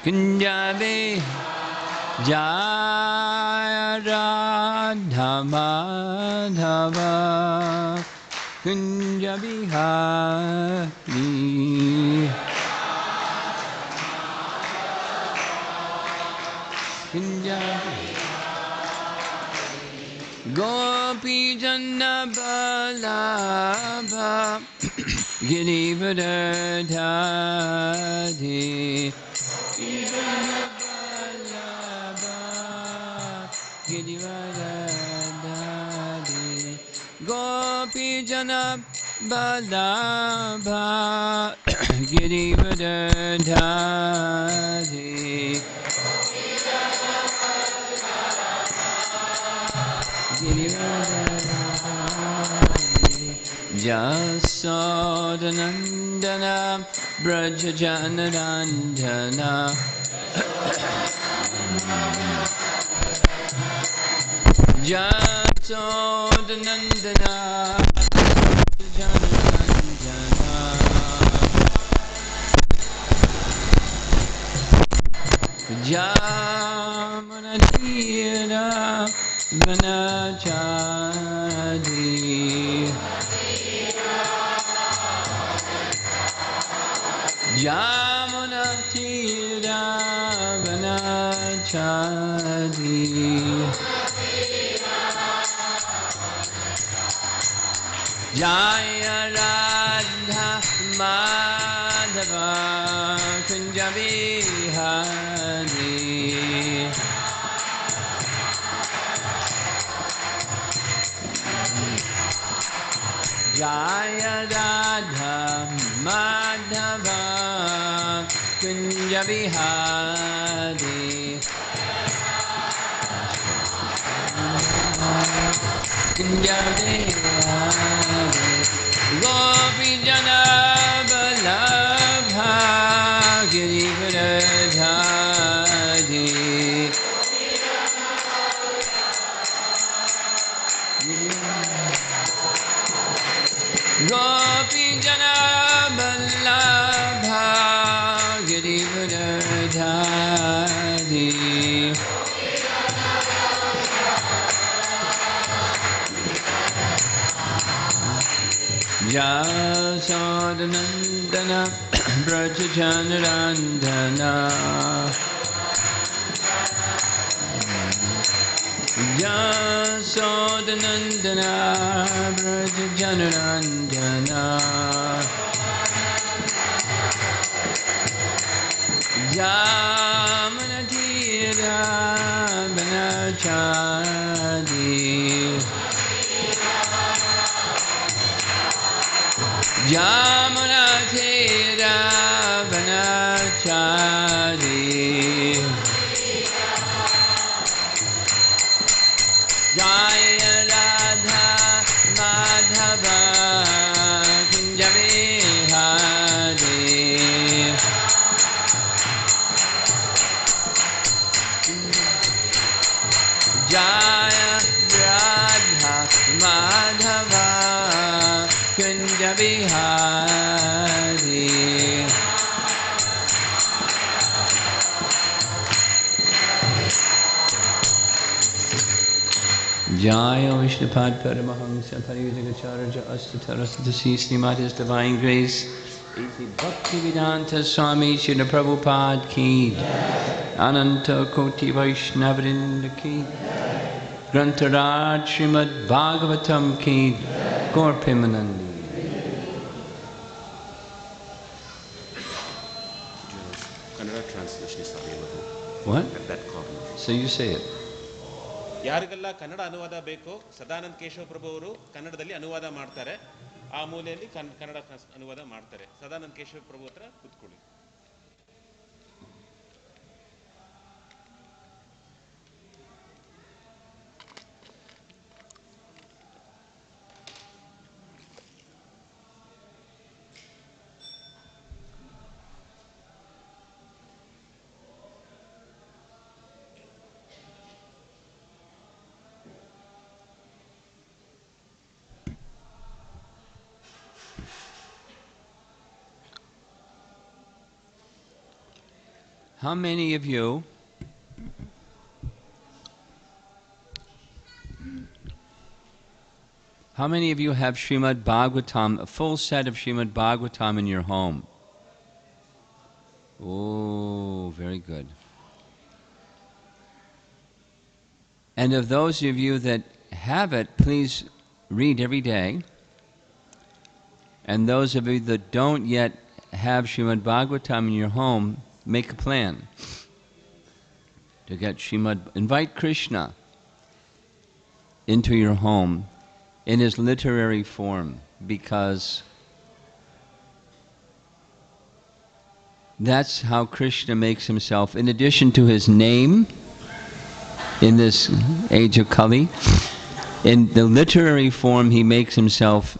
Kunjabi Jaya Radha Madhava Kunjabi Hari Kunjabi Gopi Jana Balabha Girivardhari Girivardhari Gopi Jana Balabha Girivardhari Jasodanandana Brajajanarandana Jasodanandana Brajajanarandana Jamanatira Vanachadi Jamunatira Vanachadi Jaya Radha Madhava Kunjabihari Jaya Radha Madhava Kunjabihari Kunjabihari Gopi Jana Balabha Girivardhari Gopi Jana Balabha Girivardhari Jasodanandana Brajajanarandana Jasodanandana Brajajanarandana Jamanatira Vanachadi Jamunatira Vanachadi Jaya Radha Madhava Kunjabihari Jaya Radha Madhava Kunjabihari Jaya Vishnupad Paramahamsa Pariyujagacharya Astatarasdasi Srimati's Divine Grace Iti Bhakti Vedanta Swami Srila Prabhupada Ki Ananta Koti Vaishnavrinda Ki Grantaraj Srimad Bhagavatam Ki Gaur Premanandi Kannada translation is available. What? At that corner. So you say it. ಯಾರಿಗೆಲ್ಲ ಕನ್ನಡ ಅನುವಾದ ಬೇಕು ಸದಾನಂದ ಕೇಶವ ಪ್ರಭು ಅವರು ಕನ್ನಡದಲ್ಲಿ ಅನುವಾದ ಮಾಡ್ತಾರೆ. ಆ ಮೂಲೆಯಲ್ಲಿ ಕನ್ನಡ ಅನುವಾದ ಮಾಡ್ತಾರೆ. ಸದಾನಂದ ಕೇಶವ ಪ್ರಭು ಹತ್ರ ಕೂತ್ಕೊಳ್ಳಿ. How many of you have Srimad Bhagavatam, a full set of Srimad Bhagavatam in your home? Oh, very good. And of those of you that have it, please read every day. And those of you that don't yet have Srimad Bhagavatam in your home, make a plan to get Srimad. Invite Krishna into your home in his literary form, because that's how Krishna makes himself, in addition to his name in this age of Kali. In the literary form, he makes himself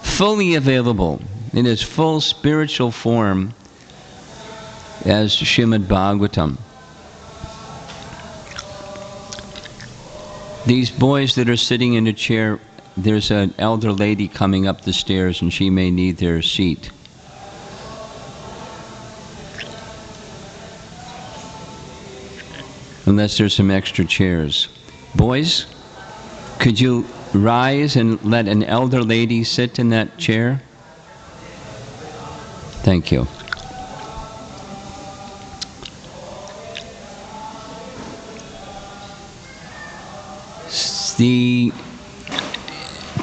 fully available in his full spiritual form as Srimad Bhagavatam. These boys that are sitting in a chair, there's an elder lady coming up the stairs and she may need their seat. Unless there's some extra chairs. Boys, could you rise and let an elder lady sit in that chair? Thank you. The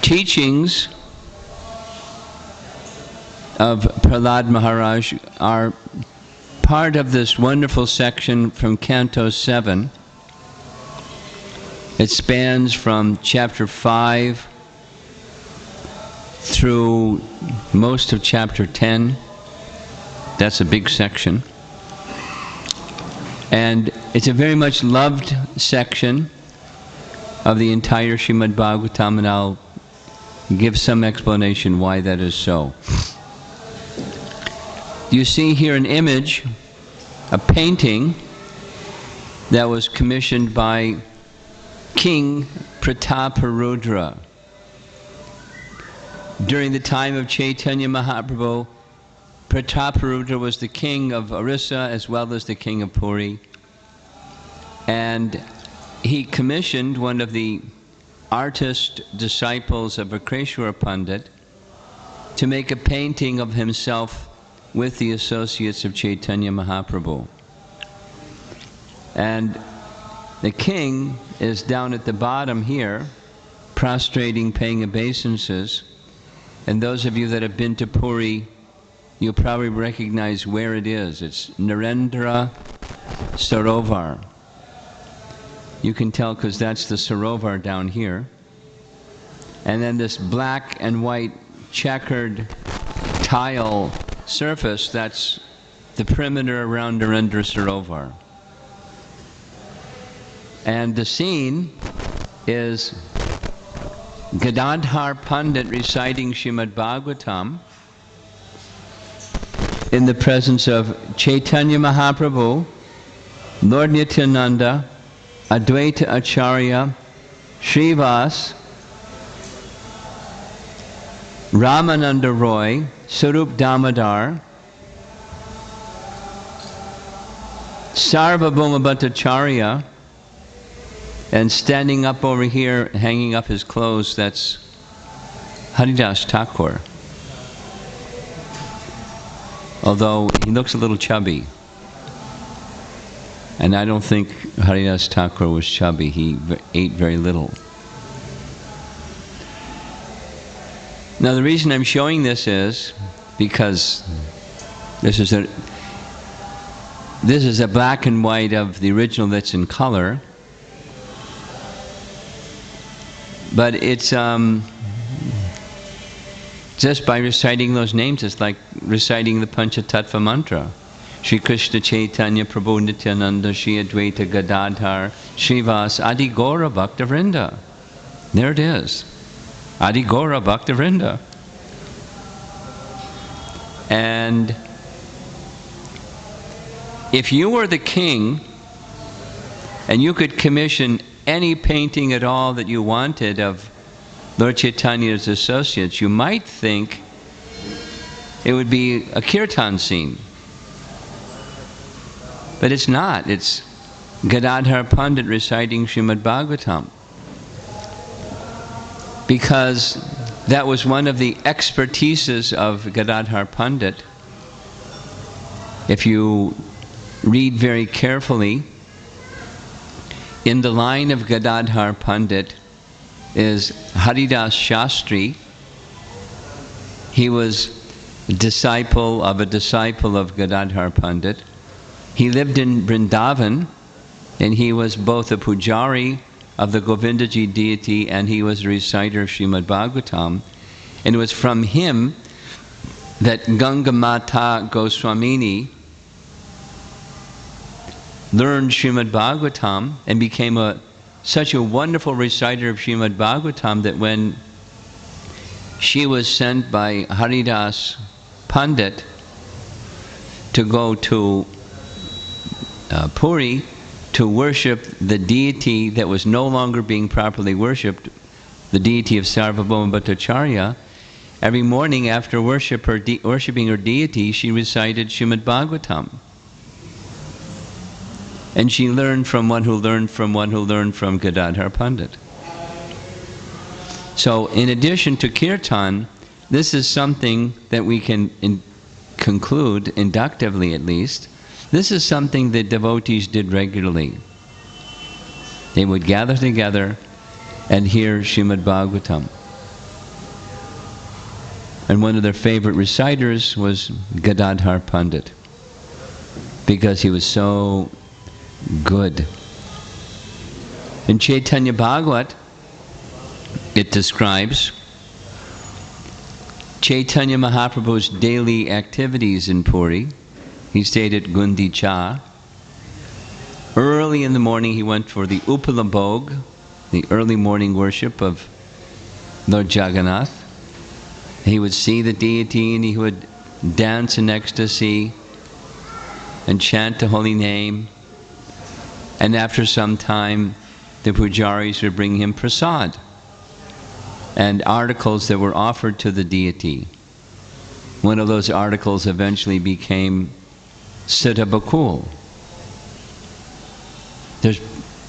teachings of Prahalad Maharaj are part of this wonderful section from Canto 7. It spans from chapter 5 through most of chapter 10. That's a big section. And it's a very much loved section of the entire Srimad Bhagavatam, and I'll give some explanation why that is so. You see here an image, a painting that was commissioned by King Prataparudra. During the time of Chaitanya Mahaprabhu, Prataparudra was the king of Orissa as well as the king of Puri. And he commissioned one of the artist disciples of Akreshwara Pandit to make a painting of himself with the associates of Chaitanya Mahaprabhu. And the king is down at the bottom here, prostrating, paying obeisances. And those of you that have been to Puri, you'll probably recognize where it is. It's Narendra Sarovar. You can tell because that's the Sarovar down here. And then this black and white checkered tile surface, that's the perimeter around Narendra Sarovar. And the scene is Gadadhar Pandit reciting Srimad Bhagavatam in the presence of Chaitanya Mahaprabhu, Lord Nityananda, Advaita Acharya, Srivas, Ramananda Roy, Sarup Damodar, Sarvabhauma Bhattacharya, and standing up over here, hanging up his clothes, that's Haridas Thakur. Although he looks a little chubby. And I don't think Haridas Thakur was chubby. He ate very little. Now the reason I'm showing this is because this is a black and white of the original that's in color. But it's just by reciting those names, it's like reciting the Panchatattva mantra. Shri Krishna Chaitanya Prabhu Nityananda Shri Advaita Gadadhar Srivas Adi Gaura Bhakta Vrinda. There it is. Adi Gaura Bhakta Vrinda. And if you were the king and you could commission any painting at all that you wanted of Lord Chaitanya's associates, you might think it would be a kirtan scene. But it's not. It's Gadadhar Pandit reciting Srimad Bhagavatam. Because that was one of the expertises of Gadadhar Pandit. If you read very carefully, in the line of Gadadhar Pandit is Haridas Shastri. He was a disciple of Gadadhar Pandit. He lived in Vrindavan, and he was both a pujari of the Govindaji deity and he was a reciter of Srimad Bhagavatam. And it was from him that Ganga Mata Goswamini learned Srimad Bhagavatam and became such a wonderful reciter of Srimad Bhagavatam that when she was sent by Haridas Pandit to go to Puri to worship the deity that was no longer being properly worshipped, the deity of Sarvabhauma Bhattacharya, every morning after worshipping her deity, she recited Srimad Bhagavatam. And she learned from one who learned from one who learned from Gadadhar Pandit. So in addition to Kirtan, this is something that we can conclude, inductively at least, this is something that devotees did regularly. They would gather together and hear Srimad Bhagavatam. And one of their favorite reciters was Gadadhar Pandit, because he was so good. In Chaitanya Bhagavat, it describes Chaitanya Mahaprabhu's daily activities in Puri. He stayed at Gundicha. Early in the morning he went for the Upalabhog, the early morning worship of Lord Jagannath. He would see the deity and he would dance in ecstasy and chant the holy name. And after some time, the pujaris would bring him prasad and articles that were offered to the deity. One of those articles eventually became Siddha Bakul. There's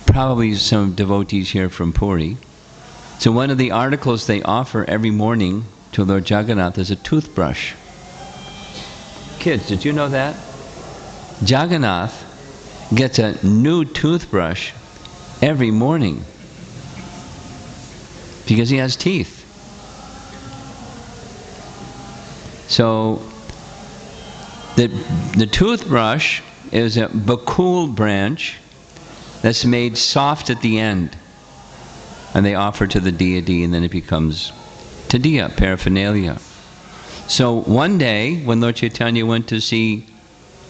probably some devotees here from Puri. So one of the articles they offer every morning to Lord Jagannath is a toothbrush. Kids, did you know that? Jagannath gets a new toothbrush every morning because he has teeth. So the toothbrush is a bakul branch that's made soft at the end, and they offer to the deity, and then it becomes tadiya, paraphernalia. So one day when Lord Chaitanya went to see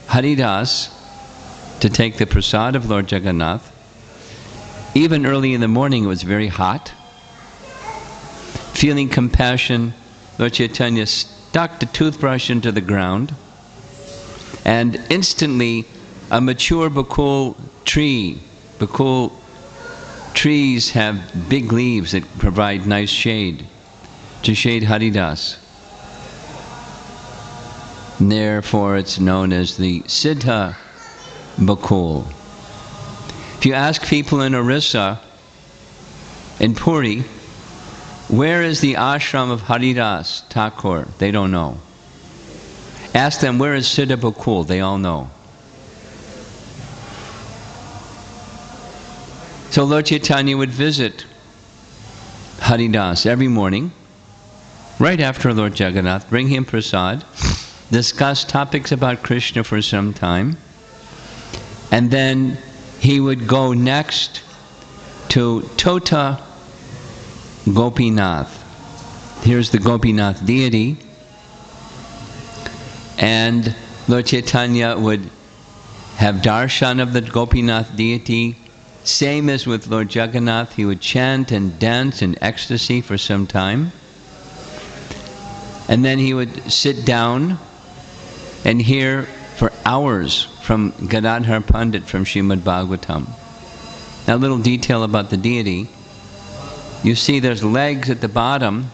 Haridas to take the prasad of Lord Jagannath, even early in the morning it was very hot. Feeling compassion, Lord Chaitanya stuck the toothbrush into the ground, and instantly a mature bakul tree, bakul trees have big leaves that provide nice shade to shade Haridas. And therefore it's known as the Siddha Bakul. If you ask people in Orissa, in Puri, where is the ashram of Haridas Thakur? They don't know. Ask them, where is Siddha Bakul? They all know. So Lord Chaitanya would visit Haridas every morning, right after Lord Jagannath, bring him prasad, discuss topics about Krishna for some time, and then he would go next to Tota Gopinath. Here's the Gopinath deity, and Lord Chaitanya would have darshan of the Gopinath deity. Same as with Lord Jagannath, he would chant and dance in ecstasy for some time, and then he would sit down and hear for hours from Gadadhar Pandit from Srimad Bhagavatam. Now a little detail about the deity. You see there's legs at the bottom,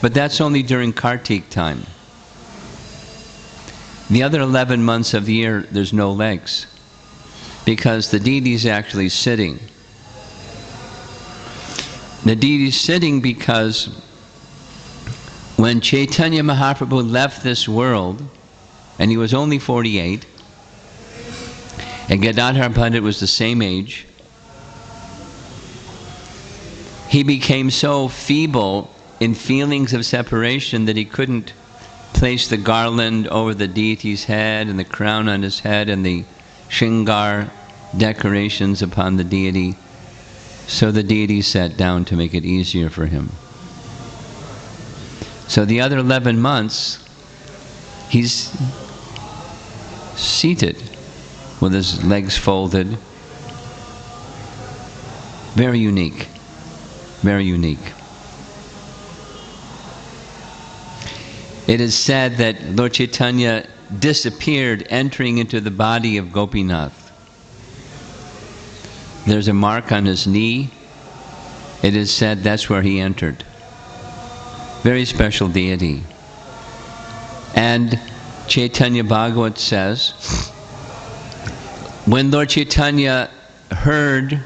but that's only during Kartik time. The other 11 months of the year, there's no legs. because the deity is actually sitting. The deity is sitting because when Chaitanya Mahaprabhu left this world, and he was only 48, and Gadadhar Pandit was the same age, he became so feeble in feelings of separation that he couldn't place the garland over the deity's head and the crown on his head and the shringar decorations upon the deity. So the deity sat down to make it easier for him. So the other 11 months, he's seated with his legs folded. Very unique. Very unique. It is said that Lord Chaitanya disappeared entering into the body of Gopinath. There's a mark on his knee. It is said that's where he entered. Very special deity. And Chaitanya Bhagavat says, when Lord Chaitanya heard,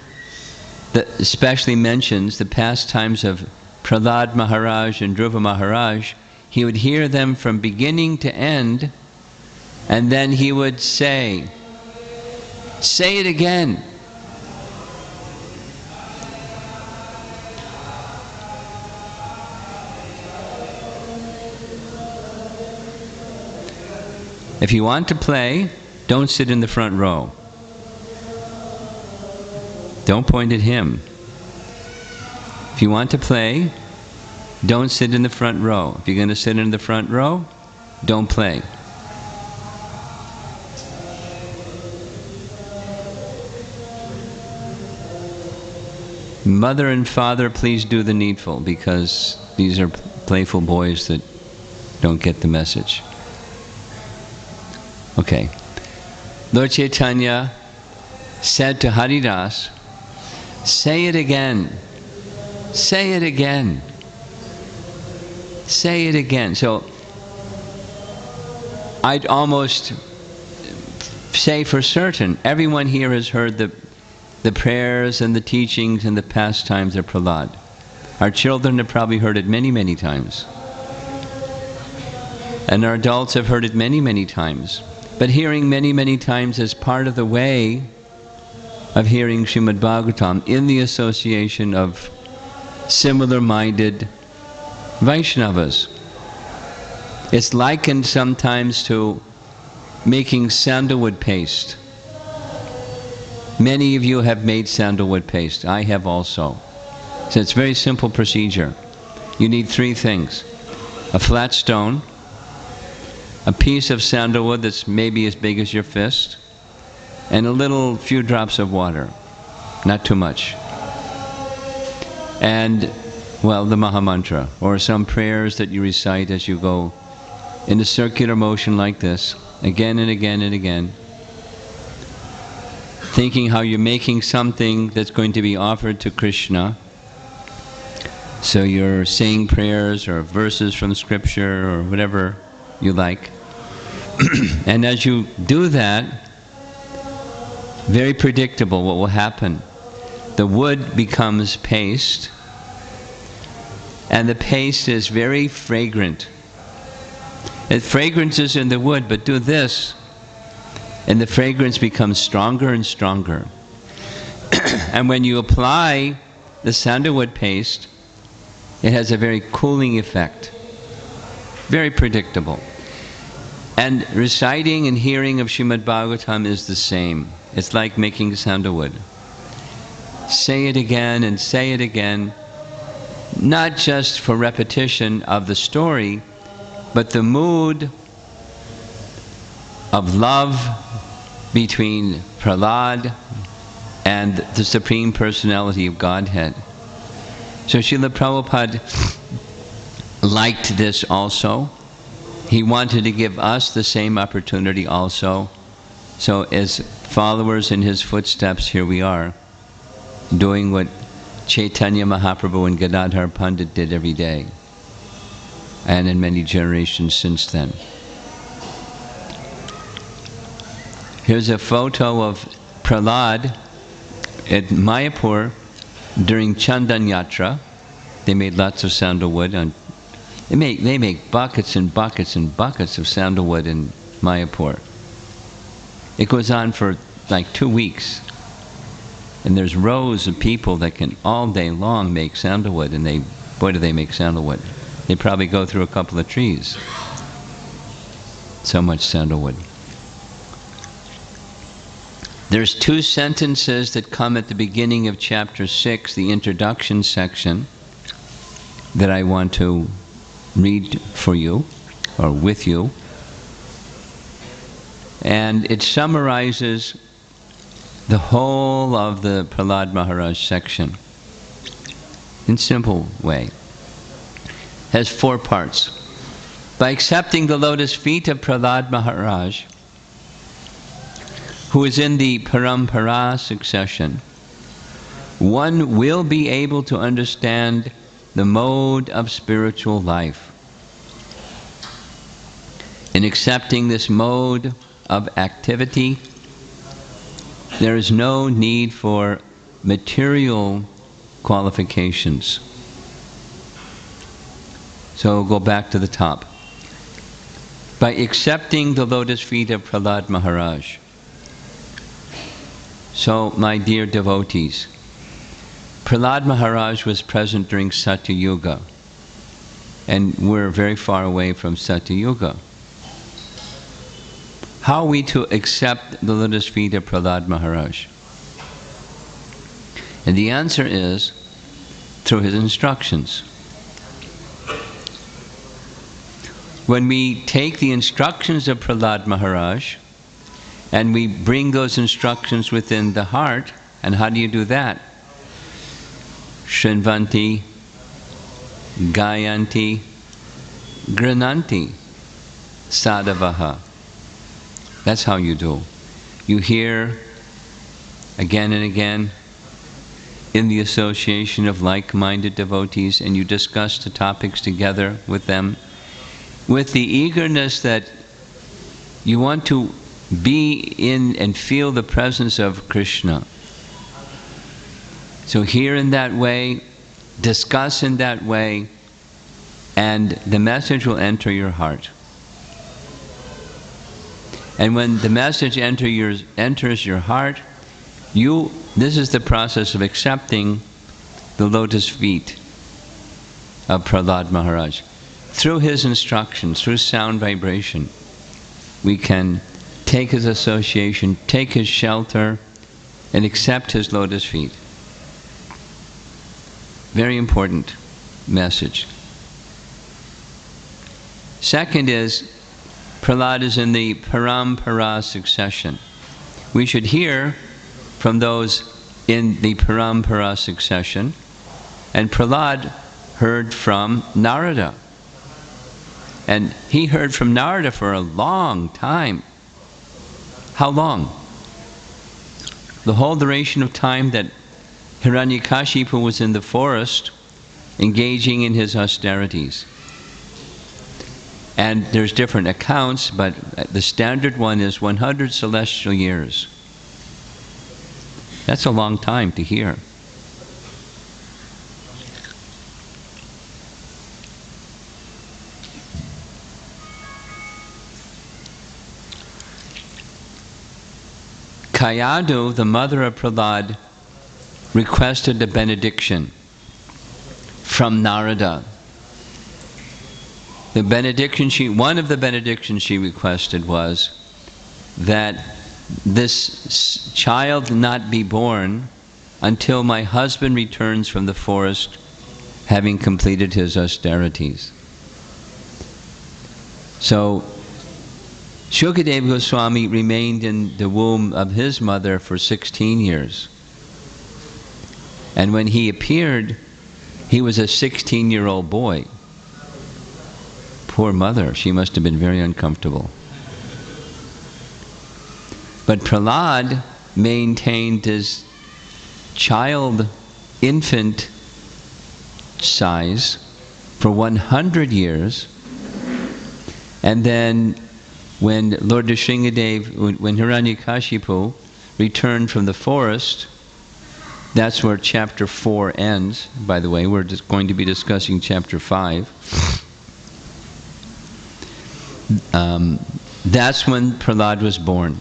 especially mentions the pastimes of Prahalad Maharaj and Dhruva Maharaj, he would hear them from beginning to end, and then he would say it again. If you want to play, don't sit in the front row. Don't point at him. If you want to play, don't sit in the front row. If you're going to sit in the front row, don't play. Mother and father, please do the needful, because these are playful boys that don't get the message. Okay. Lord Chaitanya said to Haridas, say it again. Say it again. Say it again. So I'd almost say for certain, everyone here has heard the prayers and the teachings and the pastimes of Prahalad. Our children have probably heard it many, many times. And our adults have heard it many, many times. But hearing many, many times is part of the way of hearing Srimad Bhagavatam in the association of similar-minded Vaishnavas. It's likened sometimes to making sandalwood paste. Many of you have made sandalwood paste. I have also. So it's a very simple procedure. You need 3 things. A flat stone, a piece of sandalwood that's maybe as big as your fist, and a few drops of water. Not too much. And, well, the Mahamantra, or some prayers that you recite as you go in a circular motion like this, again and again and again, thinking how you're making something that's going to be offered to Krishna. So you're saying prayers or verses from scripture or whatever you like. And as you do that, very predictable what will happen. The wood becomes paste, and the paste is very fragrant. The fragrance is in the wood, but do this, and the fragrance becomes stronger and stronger. And when you apply the sandalwood paste, it has a very cooling effect. Very predictable. And reciting and hearing of Srimad Bhagavatam is the same. It's like making sandalwood. Say it again and say it again, not just for repetition of the story, but the mood of love between Prahalad and the Supreme Personality of Godhead. So Srila Prabhupada liked this also. He wanted to give us the same opportunity also. So as followers in his footsteps, here we are, doing what Chaitanya Mahaprabhu and Gadadhar Pandit did every day, and in many generations since then. Here's a photo of Prahalad at Mayapur during Chandan Yatra, they made lots of sandalwood. They make buckets and buckets and buckets of sandalwood in Mayapur. It goes on for like 2 weeks. And there's rows of people that can all day long make sandalwood, and boy do they make sandalwood. They probably go through a couple of trees. So much sandalwood. There's 2 sentences that come at the beginning of chapter 6, the introduction section, that I want to read for you, or with you. And it summarizes the whole of the Prahalad Maharaj section in simple way. Has 4 parts. By accepting the lotus feet of Prahalad Maharaj, who is in the Parampara succession, one will be able to understand the mode of spiritual life. In accepting this mode of activity, there is no need for material qualifications. So go back to the top. By accepting the lotus feet of Prahalad Maharaj. So, my dear devotees, Prahalad Maharaj was present during Satya Yuga, and we're very far away from Satya Yuga. How are we to accept the lotus feet of Prahalad Maharaj? And the answer is through his instructions. When we take the instructions of Prahalad Maharaj and we bring those instructions within the heart, and how do you do that? Shrinvanti, Gayanti, Grananti, Sadhavaha. That's how you do. You hear again and again in the association of like-minded devotees, and you discuss the topics together with them with the eagerness that you want to be in and feel the presence of Krishna. So hear in that way, discuss in that way, and the message will enter your heart. And when the message enters your heart, this is the process of accepting the lotus feet of Prahalad Maharaj. Through his instructions, through sound vibration, we can take his association, take his shelter, and accept his lotus feet. Very important message. Second is, Prahalad is in the Parampara succession. We should hear from those in the Parampara succession, and Prahalad heard from Narada. And he heard from Narada for a long time. How long? The whole duration of time that Hiranyakashipu was in the forest, engaging in his austerities. And there's different accounts, but the standard one is 100 celestial years. That's a long time to hear. Kayadu, the mother of Prahalad, requested a benediction from Narada. One of the benedictions she requested was that this child not be born until my husband returns from the forest, having completed his austerities. So Shukadeva Goswami remained in the womb of his mother for 16 years. And when he appeared, he was a 16-year-old boy. Poor mother, she must have been very uncomfortable. But Prahalad maintained his infant size for 100 years. And then when Lord Nrsingadev, when Hiranyakashipu returned from the forest. That's where chapter 4 ends. By the way, we're just going to be discussing chapter 5. That's when Prahalad was born.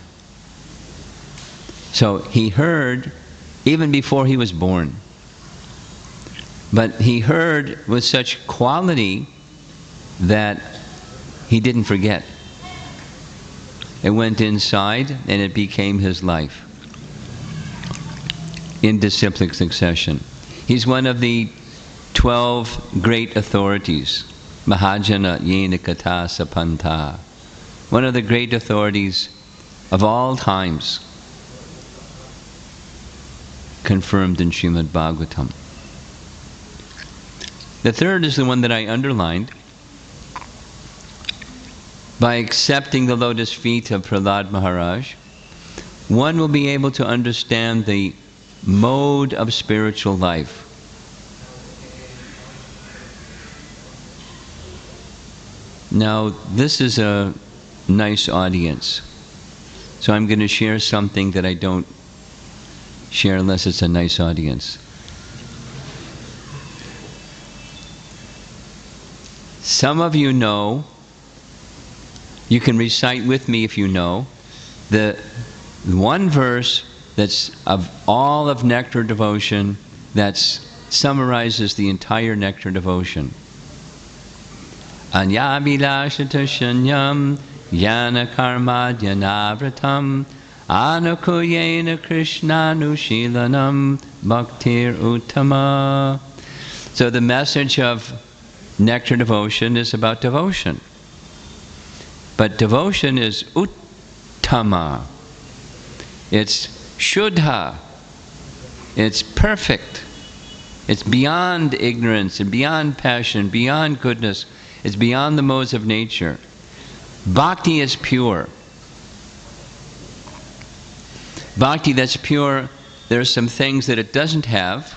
So he heard even before he was born. But he heard with such quality that he didn't forget. It went inside and it became his life in disciplic succession. He's one of the 12 great authorities. Mahajana Yena Kata Sapanta. One of the great authorities of all times, confirmed in Srimad Bhagavatam. The third is the one that I underlined. By accepting the lotus feet of Prahalad Maharaj, one will be able to understand the mode of spiritual life. Now, this is a nice audience, so I'm going to share something that I don't share unless it's a nice audience. Some of you know, you can recite with me if you know, the one verse that's of all of nectar devotion that summarizes the entire nectar devotion. Anyabhilashata shanyam yana karma dhyanavratam anukuyena krishnanushilanam bhaktir uttama. So the message of nectar devotion is about devotion. But devotion is uttama. It's shuddha. It's perfect. It's beyond ignorance and beyond passion, beyond goodness. It's beyond the modes of nature. Bhakti is pure. Bhakti that's pure, there are some things that it doesn't have.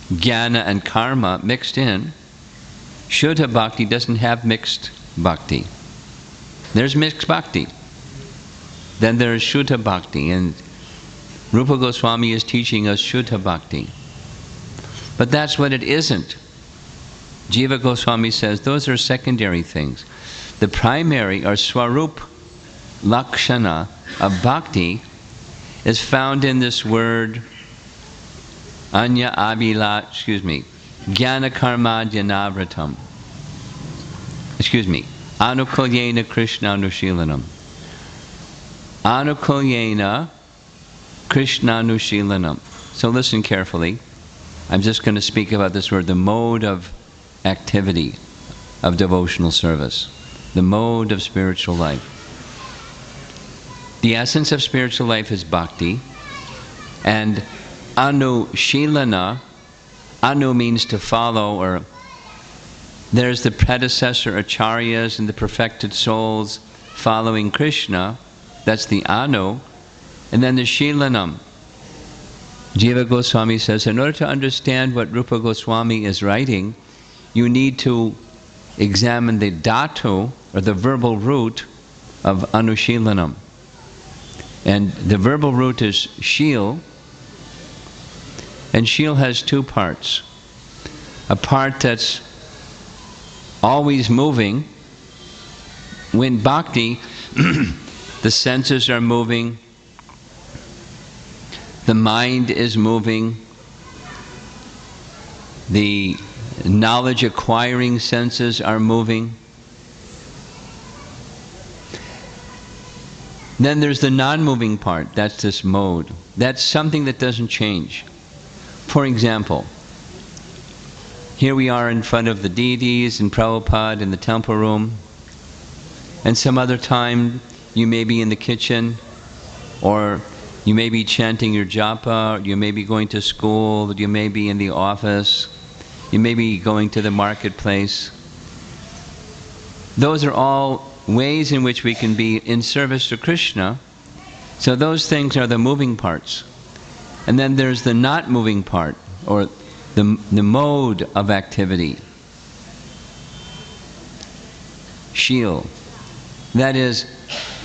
Jnana and karma mixed in. Shuddha bhakti doesn't have mixed bhakti. There's mixed bhakti. Then there's Shuddha bhakti, and Rupa Goswami is teaching us Shuddha bhakti. But that's what it isn't. Jiva Goswami says those are secondary things. The primary or Swarup Lakshana of bhakti is found in this word Anya Abhila, Jnana Karma Dhyanavratam. Anukulyena Krishna Nushilanam. Anukulyena Krishna Nushilanam. So listen carefully. I'm just going to speak about this word, the mode of activity of devotional service. The mode of spiritual life. The essence of spiritual life is bhakti. And anushilana, anu means to follow, or there's the predecessor acharyas and the perfected souls following Krishna. That's the anu. And then the shilanam. Jiva Goswami says, in order to understand what Rupa Goswami is writing, you need to examine the dhatu, or the verbal root of anushilanam. And the verbal root is shil. And shil has two parts. A part that's always moving. When bhakti, the senses are moving, the mind is moving, the knowledge acquiring senses are moving. Then there's the non-moving part, that's this mode. That's something that doesn't change. For example, here we are in front of the deities in Prahalad in the temple room, and some other time you may be in the kitchen, or you may be chanting your japa, you may be going to school, you may be in the office, you may be going to the marketplace. Those are all ways in which we can be in service to Krishna. So those things are the moving parts. And then there's the not moving part, or the mode of activity. Shil. That is,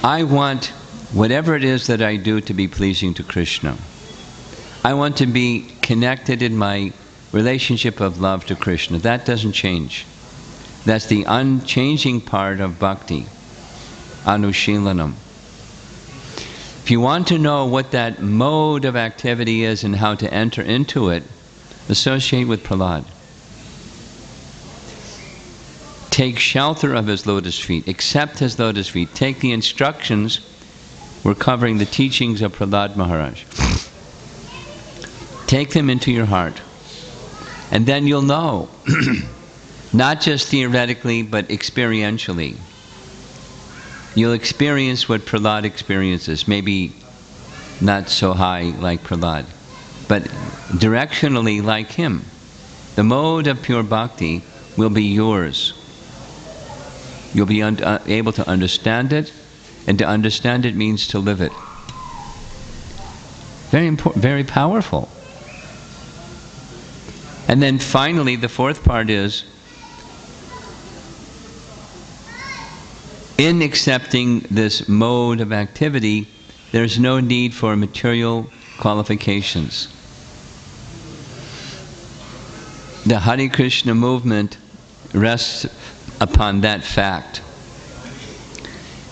I want whatever it is that I do to be pleasing to Krishna. I want to be connected in my relationship of love to Krishna. That doesn't change. That's the unchanging part of bhakti, anushilanam. If you want to know what that mode of activity is and how to enter into it, associate with Prahalad. Take shelter of his lotus feet. Accept his lotus feet. Take the instructions. We're covering the teachings of Prahalad Maharaj. Take them into your heart. And then you'll know, not just theoretically, but experientially. You'll experience what Prahalad experiences. Maybe not so high like Prahalad, but directionally like him. The mode of pure bhakti will be yours. You'll be able to understand it, and to understand it means to live it. Very important, very powerful. And then finally, the fourth part is, in accepting this mode of activity, there's no need for material qualifications. The Hare Krishna movement rests upon that fact.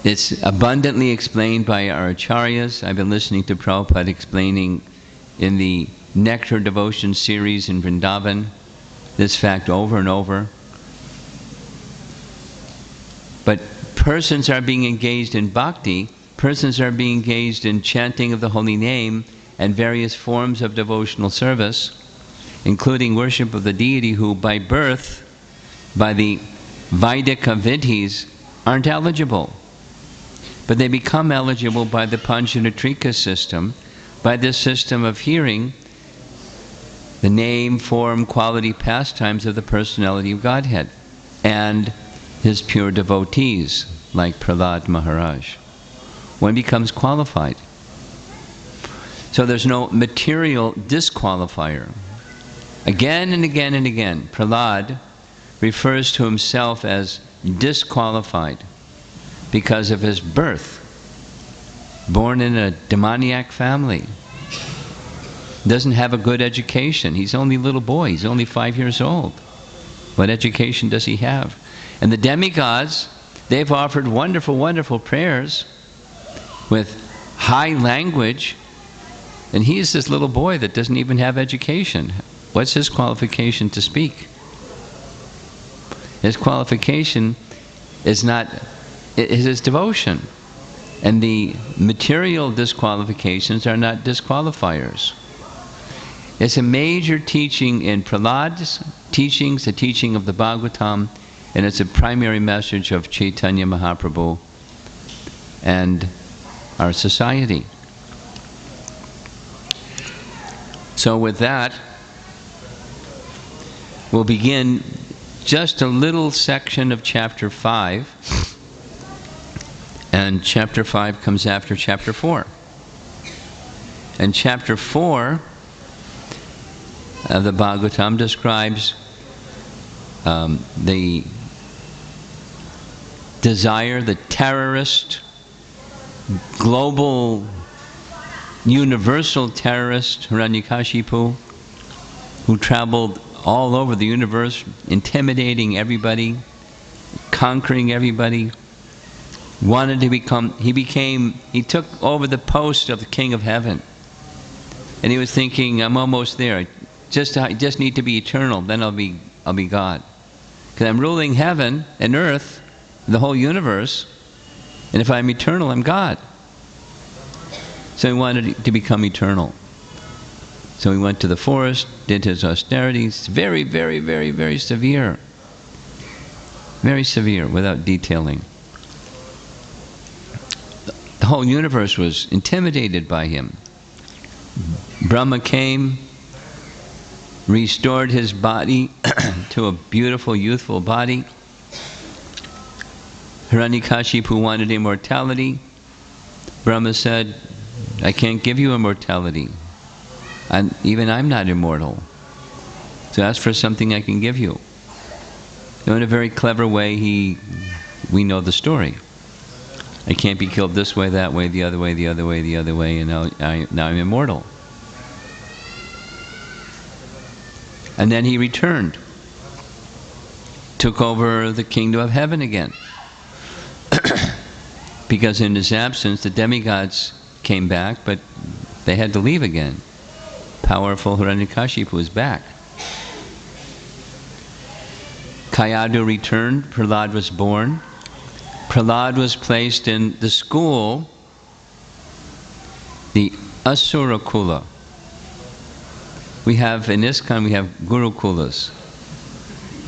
It's abundantly explained by our acharyas. I've been listening to Prabhupada explaining in the Nectar Devotion series in Vrindavan this fact over and over. But persons are being engaged in bhakti, persons are being engaged in chanting of the holy name and various forms of devotional service, including worship of the deity, who by birth, by the Vaidika vidhis, aren't eligible. But they become eligible by the Panchanatrika system, by this system of hearing the name, form, quality, pastimes of the personality of Godhead and his pure devotees, like Prahalad Maharaj. One becomes qualified. So there's no material disqualifier. Again and again and again, Prahalad refers to himself as disqualified because of his birth. Born in a demoniac family. Doesn't have a good education. He's only a little boy. He's only 5 years old. What education does he have? And the demigods, they've offered wonderful, wonderful prayers with high language, and he's this little boy that doesn't even have education. What's his qualification to speak? His qualification is his devotion. And the material disqualifications are not disqualifiers. It's a major teaching in Prahalad's teachings, the teaching of the Bhagavatam, and it's a primary message of Chaitanya Mahaprabhu and our society. So with that, we'll begin just a little section of chapter 5. And chapter 5 comes after chapter 4. And chapter 4 of the Bhagavatam describes the desire, the terrorist, global, universal terrorist, Hiranyakashipu, who traveled all over the universe, intimidating everybody, conquering everybody. Wanted to become, he took over the post of the King of Heaven. And he was thinking, I'm almost there. I just need to be eternal, then I'll be God. Because I'm ruling heaven and earth, the whole universe, and if I'm eternal, I'm God. So he wanted to become eternal. So he went to the forest, did his austerities, very, very, very, very severe. Very severe, without detailing. The whole universe was intimidated by him. Brahma came, restored his body to a beautiful, youthful body. Hiranyakashipu wanted immortality. Brahma said, I can't give you immortality. Even I'm not immortal. So ask for something I can give you. So in a very clever way, we know the story. I can't be killed this way, that way, the other way, the other way, the other way, and now I'm immortal. And then he returned, took over the kingdom of heaven again. Because in his absence, the demigods came back, but they had to leave again. Powerful Hiranyakashipu was back. Kayadu returned, Prahalad was born. Prahalad was placed in the school, the Asura Kula. We have, in ISKCON, we have Gurukulas.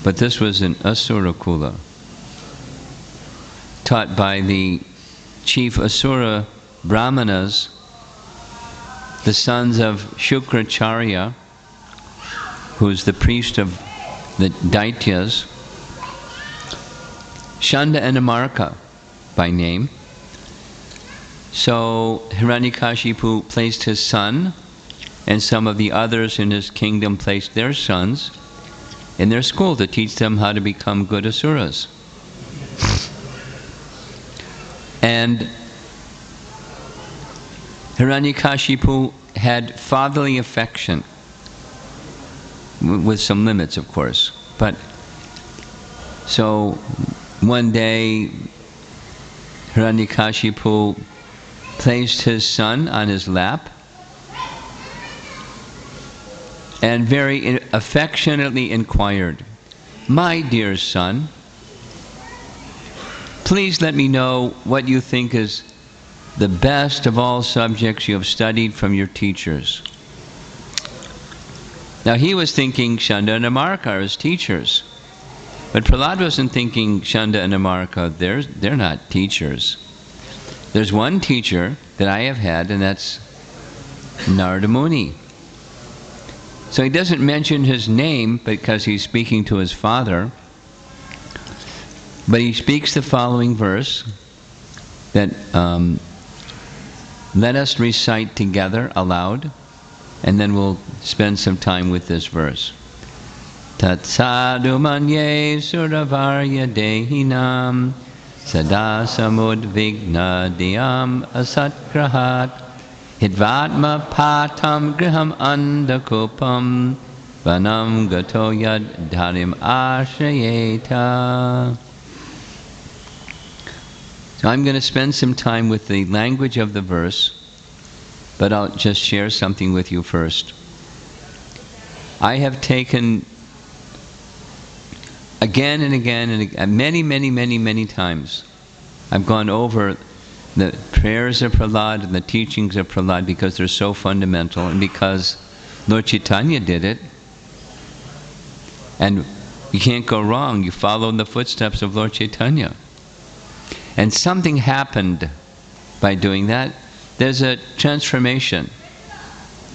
But this was an Asura Kula, taught by the chief Asura Brahmanas, the sons of Shukracharya, who's the priest of the Daityas, Shanda and Amarka by name. So Hiranyakashipu placed his son, and some of the others in his kingdom placed their sons in their school to teach them how to become good asuras. And Hiranyakashipu had fatherly affection, with some limits, of course. But so one day Hiranyakashipu placed his son on his lap and very affectionately inquired, "My dear son, please let me know what you think is the best of all subjects you have studied from your teachers." Now he was thinking Shanda and Amarka are his teachers. But Prahalad wasn't thinking Shanda and Amarka, they're not teachers. There's one teacher that I have had, and that's Narada Muni. So he doesn't mention his name because he's speaking to his father, but he speaks the following verse that let us recite together aloud, and then we'll spend some time with this verse. Tat sadhu manye suravarya dehinam sada samudvigna diyam asatgrahat hidvatma patam griham andakupam vanam gato yad dharim ashrayeta. So I'm going to spend some time with the language of the verse, but I'll just share something with you first. I have taken again and again and again, many times, I've gone over the prayers of Prahalad and the teachings of Prahalad because they're so fundamental, and because Lord Chaitanya did it, and you can't go wrong. You follow in the footsteps of Lord Chaitanya. And something happened by doing that. There's a transformation.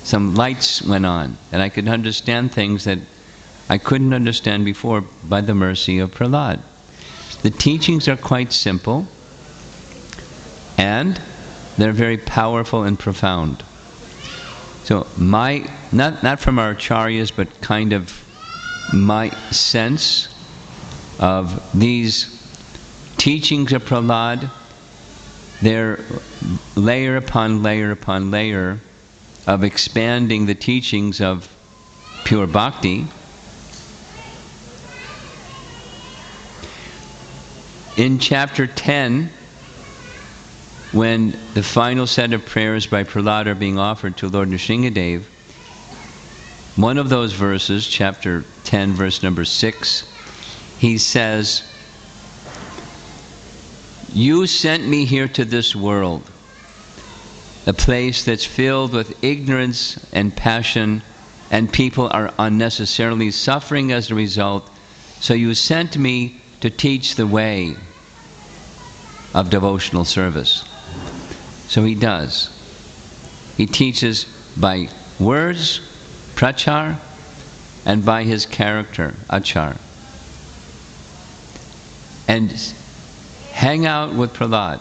Some lights went on, and I could understand things that I couldn't understand before by the mercy of Prahalad. The teachings are quite simple, and they're very powerful and profound. So not from our acharyas, but kind of my sense of these teachings of Prahalad, they're layer upon layer upon layer of expanding the teachings of pure bhakti. In chapter 10, when the final set of prayers by Prahalad are being offered to Lord Nrsingadev, one of those verses, chapter 10, verse number 6, he says, "You sent me here to this world, a place that's filled with ignorance and passion, and people are unnecessarily suffering as a result. So you sent me to teach the way of devotional service." So he does. He teaches by words, prachar, and by his character, achar. And hang out with Prahalad.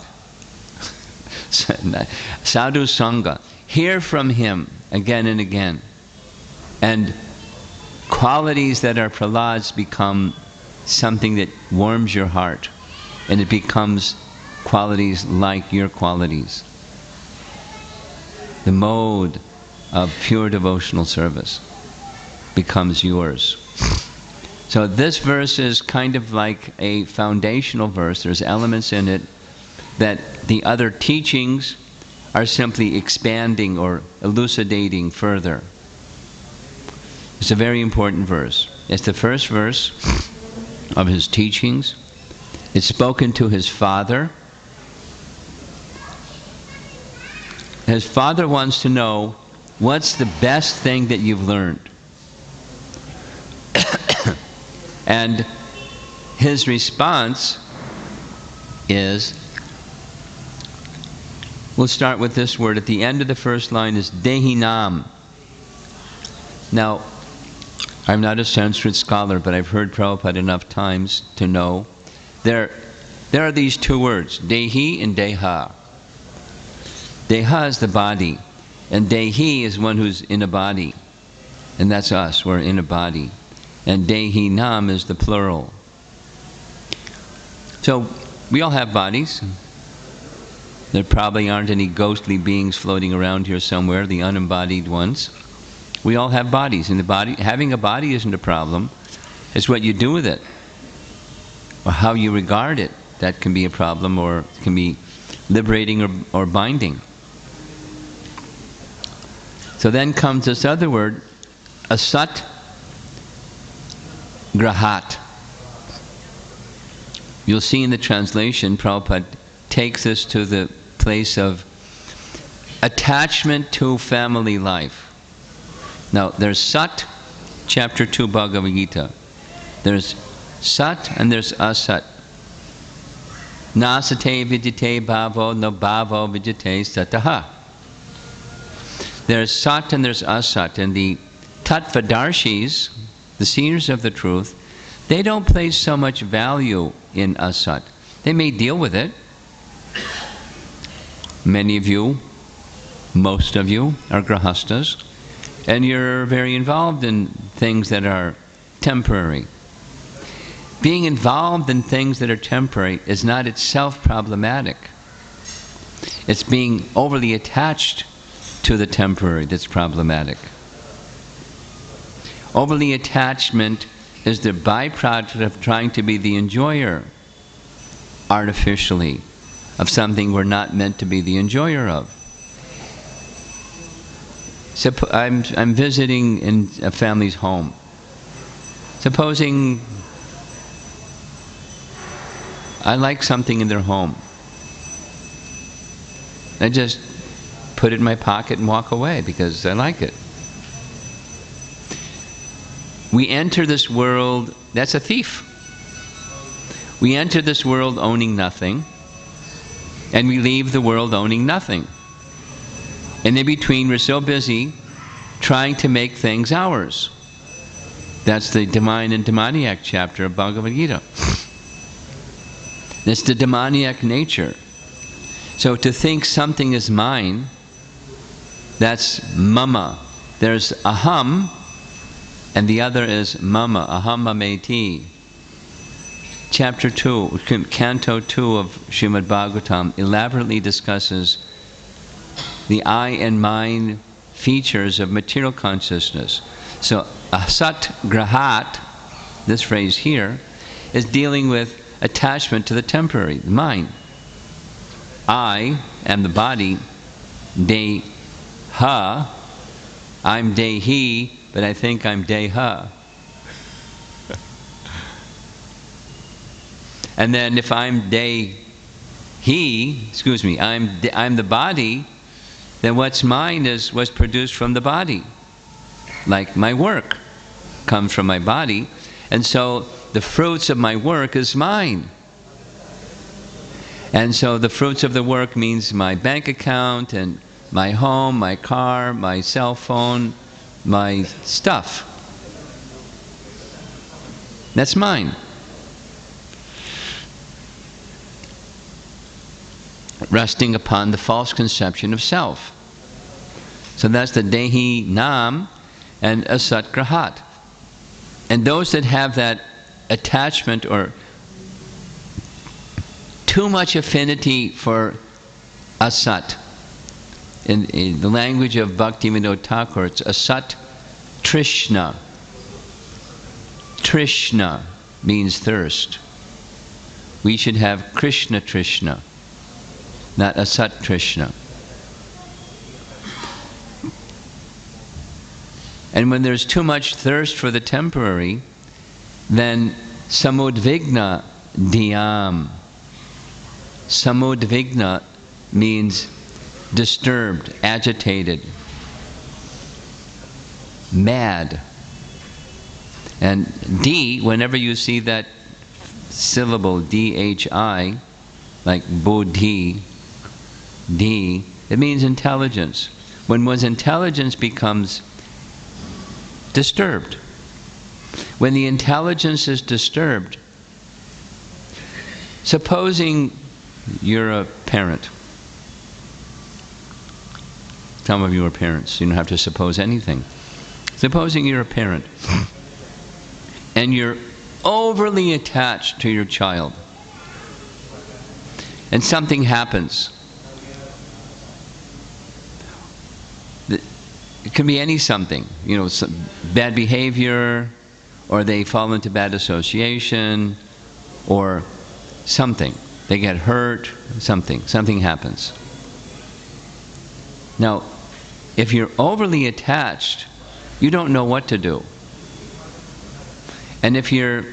Sadhu Sangha. Hear from him again and again. And qualities that are Prahalad's become something that warms your heart. And it becomes qualities like your qualities. The mode of pure devotional service becomes yours. So this verse is kind of like a foundational verse. There's elements in it that the other teachings are simply expanding or elucidating further. It's a very important verse. It's the first verse of his teachings. It's spoken to his father. His father wants to know, what's the best thing that you've learned? And his response is, we'll start with this word. At the end of the first line is Dehinam. Now, I'm not a Sanskrit scholar, but I've heard Prabhupada enough times to know there are these two words, Dehi and Deha. Deha is the body, and Dehi is one who's in a body. And that's us, we're in a body. And Dehinam is the plural. So, we all have bodies. There probably aren't any ghostly beings floating around here somewhere, the unembodied ones. We all have bodies, and having a body isn't a problem. It's what you do with it, or how you regard it. That can be a problem, or it can be liberating or binding. So then comes this other word, asat grahat. You'll see in the translation, Prabhupada takes us to the place of attachment to family life. Now, there's Sat, chapter 2, Bhagavad Gita. There's Sat and there's Asat. Nasate vijite bhavo, no bhavo vijite sataha. There's Sat and there's Asat. And the Tattvadarshis, the seers of the truth, they don't place so much value in Asat. They may deal with it. Many of you, most of you, are grahastas, and you're very involved in things that are temporary. Being involved in things that are temporary is not itself problematic. It's being overly attached to the temporary that's problematic. Overly attachment is the byproduct of trying to be the enjoyer artificially of something we're not meant to be the enjoyer of. So I'm visiting in a family's home. Supposing I like something in their home. I just put it in my pocket and walk away because I like it. We enter this world, that's a thief. We enter this world owning nothing, and we leave the world owning nothing. And in between, we're so busy trying to make things ours. That's the demonic and demoniac chapter of Bhagavad Gita. It's the demoniac nature. So to think something is mine, that's mama. There's aham, and the other is mama, aham mameti. Chapter 2, Canto 2 of Srimad Bhagavatam elaborately discusses the I and mine features of material consciousness. So asat grahat, this phrase here, is dealing with attachment to the temporary, the mind. I am the body, deha, I'm dehi, but I think I'm deha. And then if I'm I'm the body, then what's mine is what's produced from the body. Like my work comes from my body, and so the fruits of my work is mine. And so the fruits of the work means my bank account and my home, my car, my cell phone, my stuff. That's mine. Resting upon the false conception of self. So that's the Dehi Nam and Asat Grahat. And those that have that attachment or too much affinity for asat. In the language of Bhaktivinoda Thakur, it's asat trishna. Trishna means thirst. We should have Krishna Trishna, not asat Trishna. And when there's too much thirst for the temporary, then samudvigna dhyam. Samudvigna means disturbed, agitated, mad. And D, whenever you see that syllable, D-H-I, like bodhi, D, it means intelligence. When one's intelligence becomes disturbed, when the intelligence is disturbed, supposing you're a parent. Some of you are parents, you don't have to suppose anything. Supposing you're a parent, and you're overly attached to your child, and something happens. It can be any something, some bad behavior, or they fall into bad association, or something. They get hurt, something happens. Now, if you're overly attached, you don't know what to do. And if you're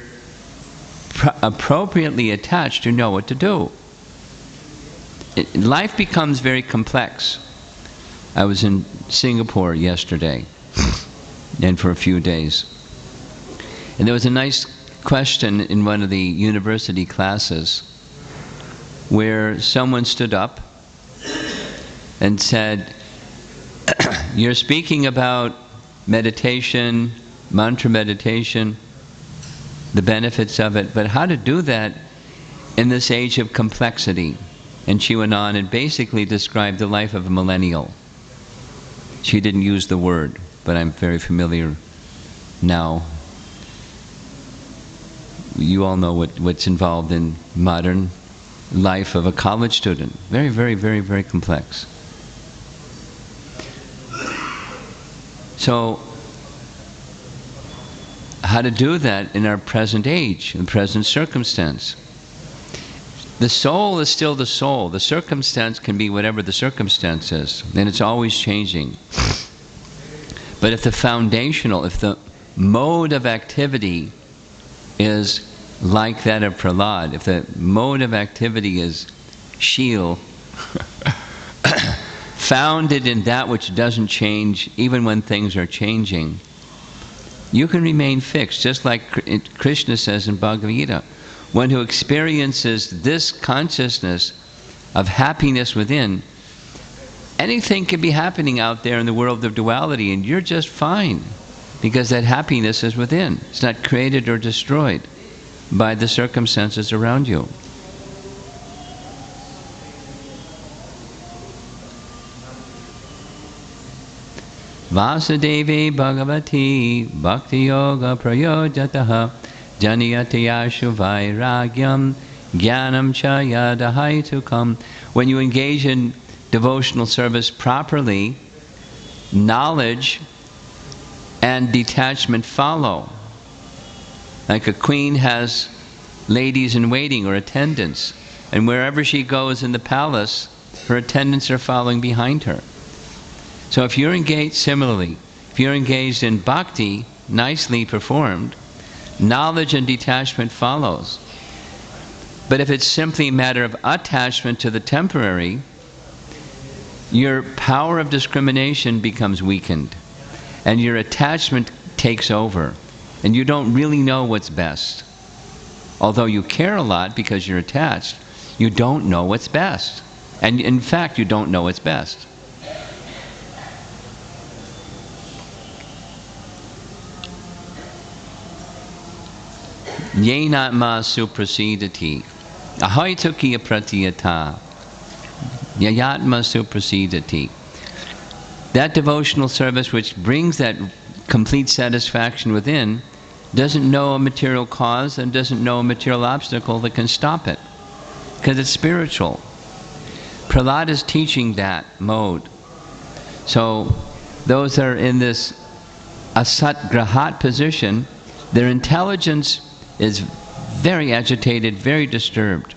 appropriately attached, you know what to do. Life becomes very complex. I was in Singapore yesterday, and for a few days. And there was a nice question in one of the university classes where someone stood up and said, you're speaking about meditation, mantra meditation, the benefits of it, but how to do that in this age of complexity? And she went on and basically described the life of a millennial. She didn't use the word, but I'm very familiar now. You all know what's involved in modern life of a college student. Very, very, very, very complex. So, how to do that in our present age, in present circumstance? The soul is still the soul. The circumstance can be whatever the circumstance is, and it's always changing. But if the mode of activity is like that of Prahalad, if the mode of activity is shil, founded in that which doesn't change even when things are changing, you can remain fixed, just like Krishna says in Bhagavad Gita. One who experiences this consciousness of happiness within, anything can be happening out there in the world of duality and you're just fine, because that happiness is within. It's not created or destroyed by the circumstances around you. Vasudevi Bhagavati Bhakti Yoga Prayojataha Janiyatayashu Vairagyam Jnanam Cha Yadahaitukam. When you engage in devotional service properly, knowledge and detachment follow. Like a queen has ladies in waiting or attendants, and wherever she goes in the palace, her attendants are following behind her. So if you're engaged, similarly, if you're engaged in bhakti, nicely performed, knowledge and detachment follows. But if it's simply a matter of attachment to the temporary, your power of discrimination becomes weakened, and your attachment takes over, and you don't really know what's best. Although you care a lot because you're attached, you don't know what's best. And in fact, you don't know what's best. Yenatma suprasidati ahaitukiya pratiyata yayatma suprasidati. That devotional service which brings that complete satisfaction within doesn't know a material cause and doesn't know a material obstacle that can stop it. because it's spiritual. Prahalad is teaching that mode. So those that are in this asat grahat position, their intelligence is very agitated, very disturbed.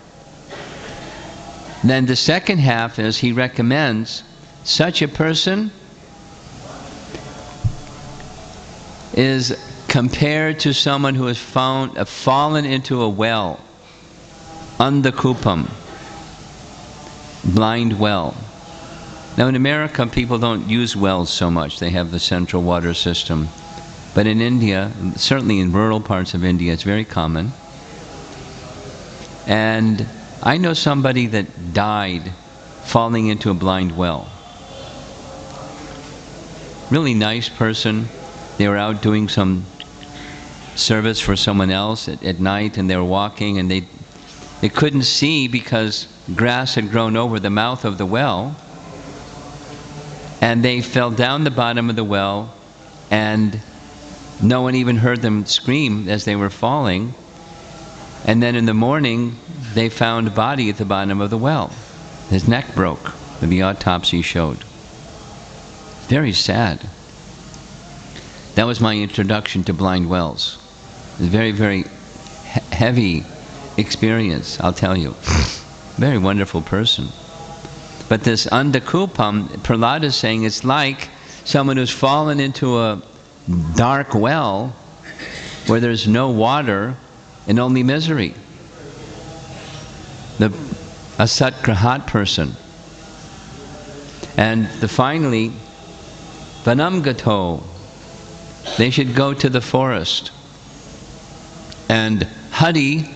Then the second half is he recommends such a person is compared to someone who has fallen into a well, andakupam, blind well. Now in America, people don't use wells so much. They have the central water system. But in India, certainly in rural parts of India, it's very common. And I know somebody that died falling into a blind well. Really nice person. They were out doing some service for someone else at night, and they were walking, and they couldn't see because grass had grown over the mouth of the well, and they fell down the bottom of the well, and no one even heard them scream as they were falling. And then in the morning, they found a body at the bottom of the well. His neck broke, and the autopsy showed. Very sad. That was my introduction to blind wells. It was a very, very heavy experience, I'll tell you. Very wonderful person. But this andakupam, Prahalad is saying, it's like someone who's fallen into a dark well where there's no water and only misery. The asat grahat person. And finally, vanam gato. They should go to the forest. And hari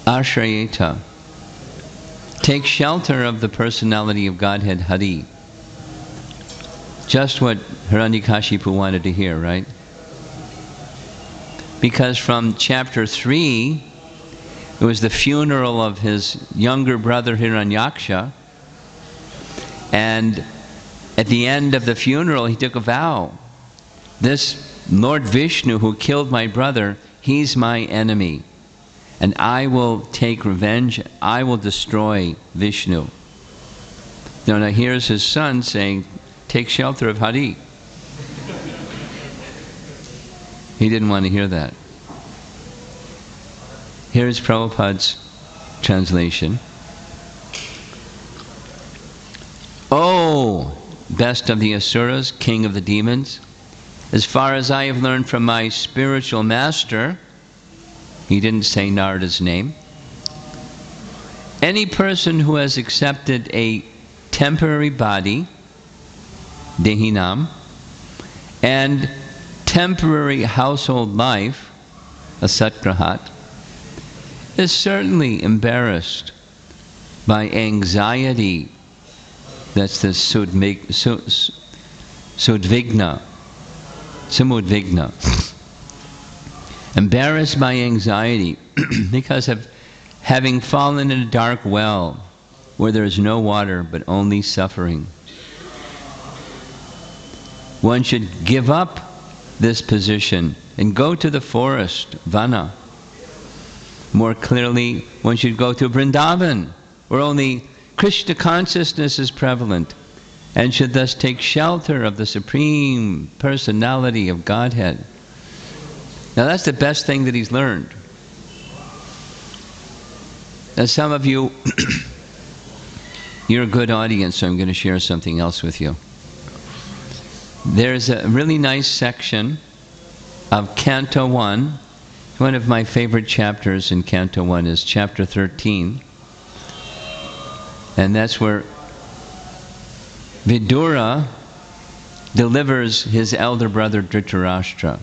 ashrayeta. Take shelter of the personality of Godhead Hari. Just what Hiranyakashipu wanted to hear, right? Because from chapter 3, it was the funeral of his younger brother Hiranyaksha, and at the end of the funeral he took a vow. This Lord Vishnu who killed my brother, he's my enemy, and I will take revenge, I will destroy Vishnu. Now here's his son saying, take shelter of Hari. He didn't want to hear that. Here's Prabhupada's translation. O best of the asuras, king of the demons, as far as I have learned from my spiritual master, he didn't say Narada's name, any person who has accepted a temporary body, dehinam, and temporary household life, asatgrahat, is certainly embarrassed by anxiety. That's the samudvigna. Embarrassed by anxiety because of having fallen in a dark well where there is no water but only suffering. One should give up this position and go to the forest, vana. More clearly, one should go to Vrindavan, where only Krishna consciousness is prevalent, and should thus take shelter of the Supreme Personality of Godhead. Now that's the best thing that he's learned. Now some of you, you're a good audience, so I'm going to share something else with you. There's a really nice section of Canto 1. One of my favorite chapters in Canto 1 is chapter 13. And that's where Vidura delivers his elder brother Dhritarashtra.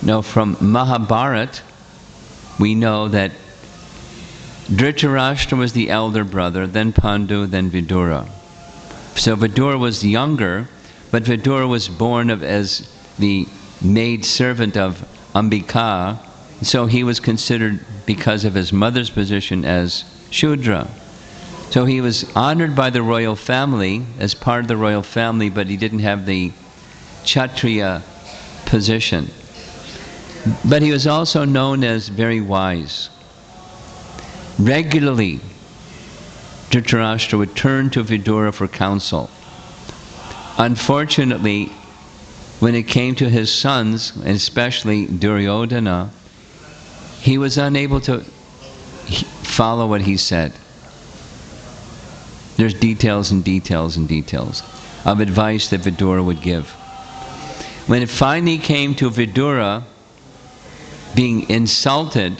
Now from Mahabharata, we know that Dhritarashtra was the elder brother, then Pandu, then Vidura. So Vidura was younger, but Vidura was born as the maid servant of Ambika, so he was considered, because of his mother's position, as Shudra. So he was honored by the royal family, as part of the royal family, but he didn't have the Kshatriya position. But he was also known as very wise. Regularly, Dhritarashtra would turn to Vidura for counsel. Unfortunately, when it came to his sons, and especially Duryodhana, he was unable to follow what he said. There's details and details and details of advice that Vidura would give. When it finally came to Vidura being insulted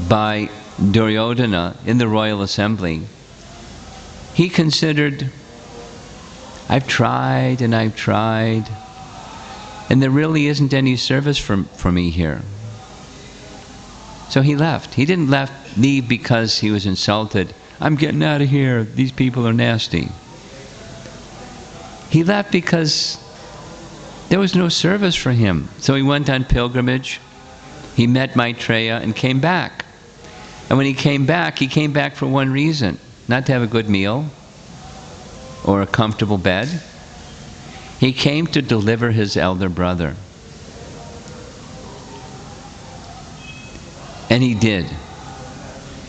by Duryodhana in the royal assembly, he considered, I've tried and I've tried, and there really isn't any service for me here. So he left. He didn't leave because he was insulted. I'm getting out of here. These people are nasty. He left because there was no service for him. So he went on pilgrimage. He met Maitreya and came back. And when he came back for one reason: not to have a good meal or a comfortable bed. He came to deliver his elder brother. And he did.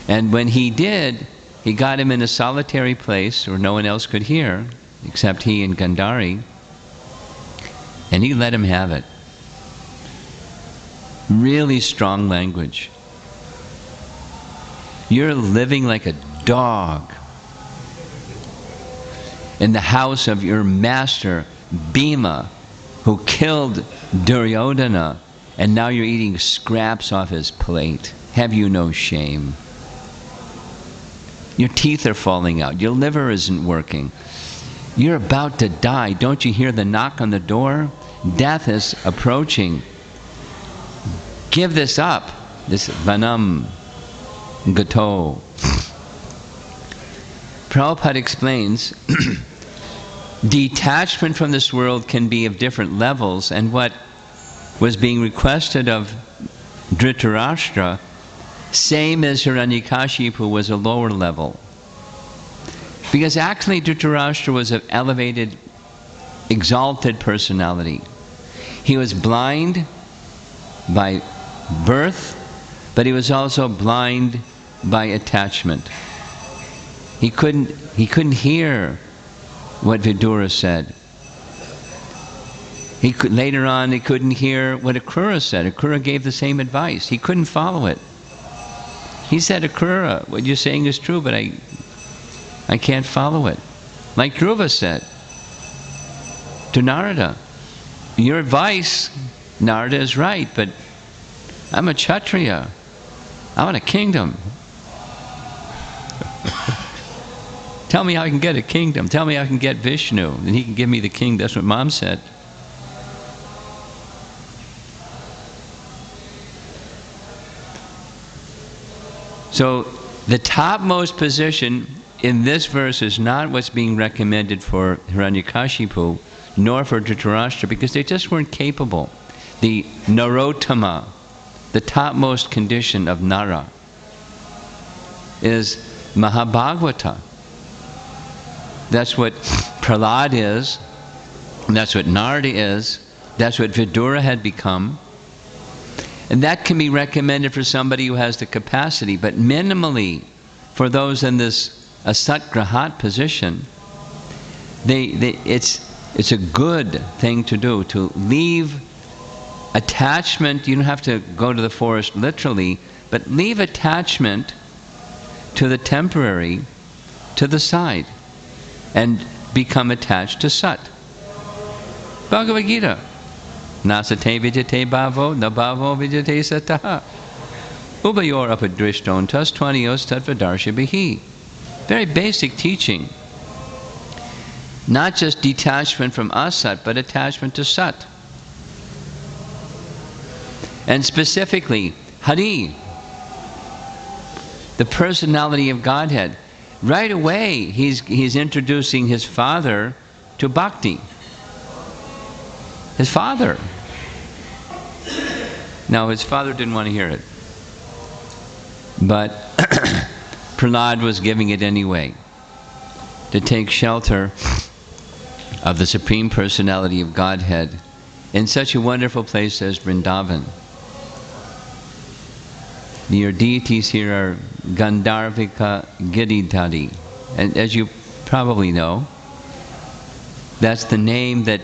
And when he did, he got him in a solitary place where no one else could hear, except he and Gandhari, and he let him have it. Really strong language. You're living like a dog in the house of your master, Bhima, who killed Duryodhana, and now you're eating scraps off his plate. Have you no shame? Your teeth are falling out. Your liver isn't working. You're about to die. Don't you hear the knock on the door? Death is approaching. Give this up. This vanam gato. Prabhupada explains, detachment from this world can be of different levels, and what was being requested of Dhritarashtra, same as Hiranyakashipu, was a lower level. Because actually Dhritarashtra was an elevated, exalted personality. He was blind by birth, but he was also blind by attachment. He couldn't hear what Vidura said. Later on, he couldn't hear what Akrura said. Akrura gave the same advice. He couldn't follow it. He said, Akrura, what you're saying is true, but I can't follow it. Like Dhruva said to Narada, your advice, Narada, is right, but I'm a Kshatriya. I want a kingdom. Tell me how I can get a kingdom. Tell me how I can get Vishnu, and he can give me the king. That's what Mom said. So the topmost position in this verse is not what's being recommended for Hiranyakashipu, nor for Dhritarashtra, because they just weren't capable. The Narottama, the topmost condition of Nara, is Mahabhagavata. That's what Prahalad is, and that's what Narada is, that's what Vidura had become. And that can be recommended for somebody who has the capacity, but minimally for those in this asat-grahat position, it's a good thing to do, to leave attachment. You don't have to go to the forest literally, but leave attachment to the temporary to the side and become attached to Sat. Bhagavad Gita. Nasate vijate bhavo, na bhavo vijate sataha. Ubayor apadrishton tas tvanios tattvadarshi bihi. Very basic teaching. Not just detachment from asat, but attachment to Sat. And specifically, Hari, the personality of Godhead. Right away, he's introducing his father to bhakti. His father. Now, his father didn't want to hear it. But Prahalad was giving it anyway, to take shelter of the Supreme Personality of Godhead in such a wonderful place as Vrindavan. Your deities here are Gandharvika Giridhari. And as you probably know, that's the name that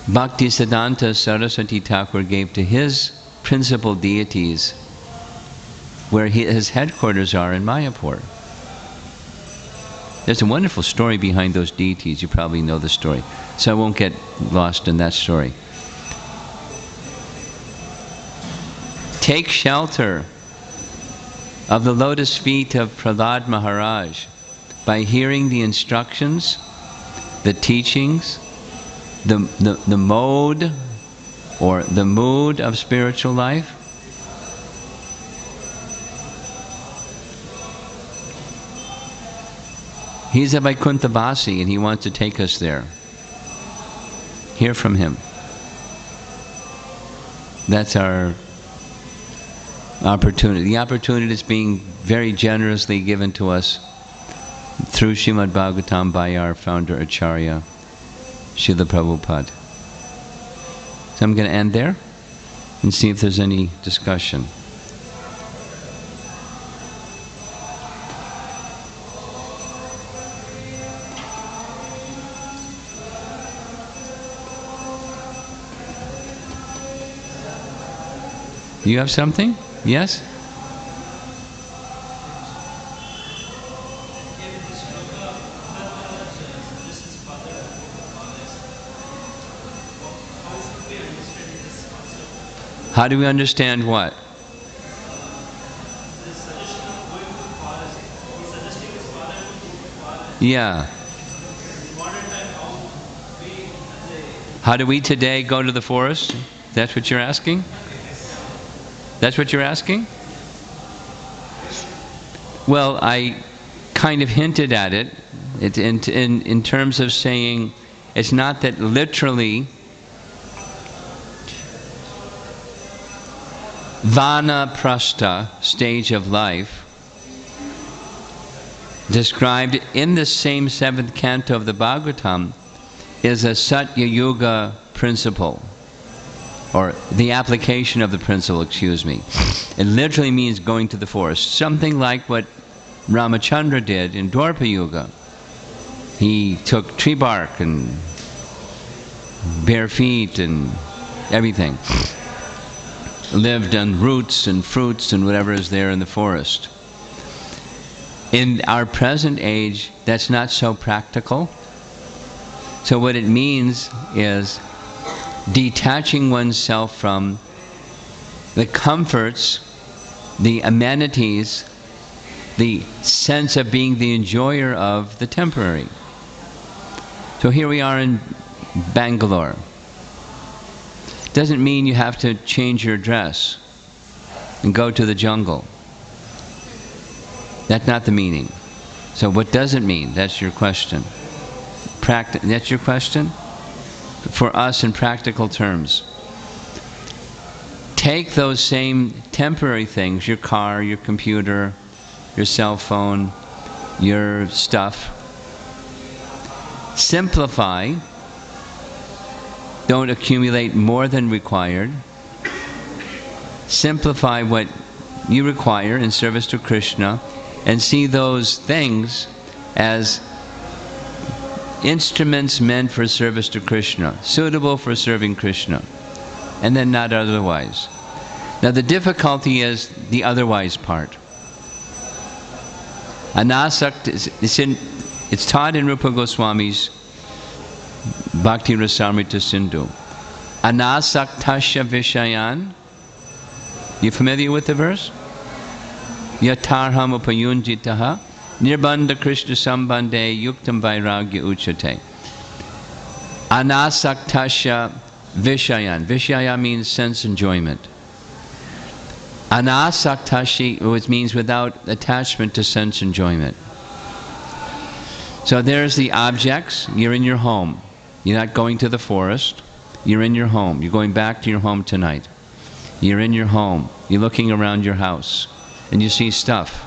Bhaktisiddhanta Saraswati Thakur gave to his principal deities, where his headquarters are in Mayapur. There's a wonderful story behind those deities. You probably know the story, so I won't get lost in that story. Take shelter of the lotus feet of Prahalad Maharaj by hearing the instructions, the teachings, the mode or the mood of spiritual life. He's a Vaikunthavasi and he wants to take us there. Hear from him. That's our opportunity. The opportunity is being very generously given to us through Srimad Bhagavatam by our founder Acharya, Srila Prabhupada. So I'm going to end there and see if there's any discussion. You have something? Yes? How do we understand what? Yeah. How do we today go to the forest? That's what you're asking? That's what you're asking? Well, I kind of hinted at it in terms of saying it's not that literally Vanaprastha stage of life described in the same 7th canto of the Bhagavatam is a Satya Yuga principle, or the application of the principle, excuse me. It literally means going to the forest, something like what Ramachandra did in Dwapara Yuga. He took tree bark and bare feet and everything. Lived on roots and fruits and whatever is there in the forest. In our present age, that's not so practical. So what it means is detaching oneself from the comforts, the amenities, the sense of being the enjoyer of the temporary. So here we are in Bangalore. Doesn't mean you have to change your dress and go to the jungle. That's not the meaning. So what does it mean? That's your question. That's your question? For us in practical terms. Take those same temporary things, your car, your computer, your cell phone, your stuff. Simplify. Don't accumulate more than required. Simplify what you require in service to Krishna and see those things as instruments meant for service to Krishna, suitable for serving Krishna, and then not otherwise. Now the difficulty is the otherwise part. It's taught in Rupa Goswami's Bhakti Rasamrita Sindhu. Anasaktasya Vishayan. You familiar with the verse? Yatarham upayunjitaha nirbandha Krishna sambandhe yuktam vairagya uchate. Anasaktasya Vishayan. Vishaya means sense enjoyment. Anasaktashi, which means without attachment to sense enjoyment. So there's the objects. You're in your home. You're not going to the forest. You're in your home. You're going back to your home tonight. You're in your home. You're looking around your house. And you see stuff.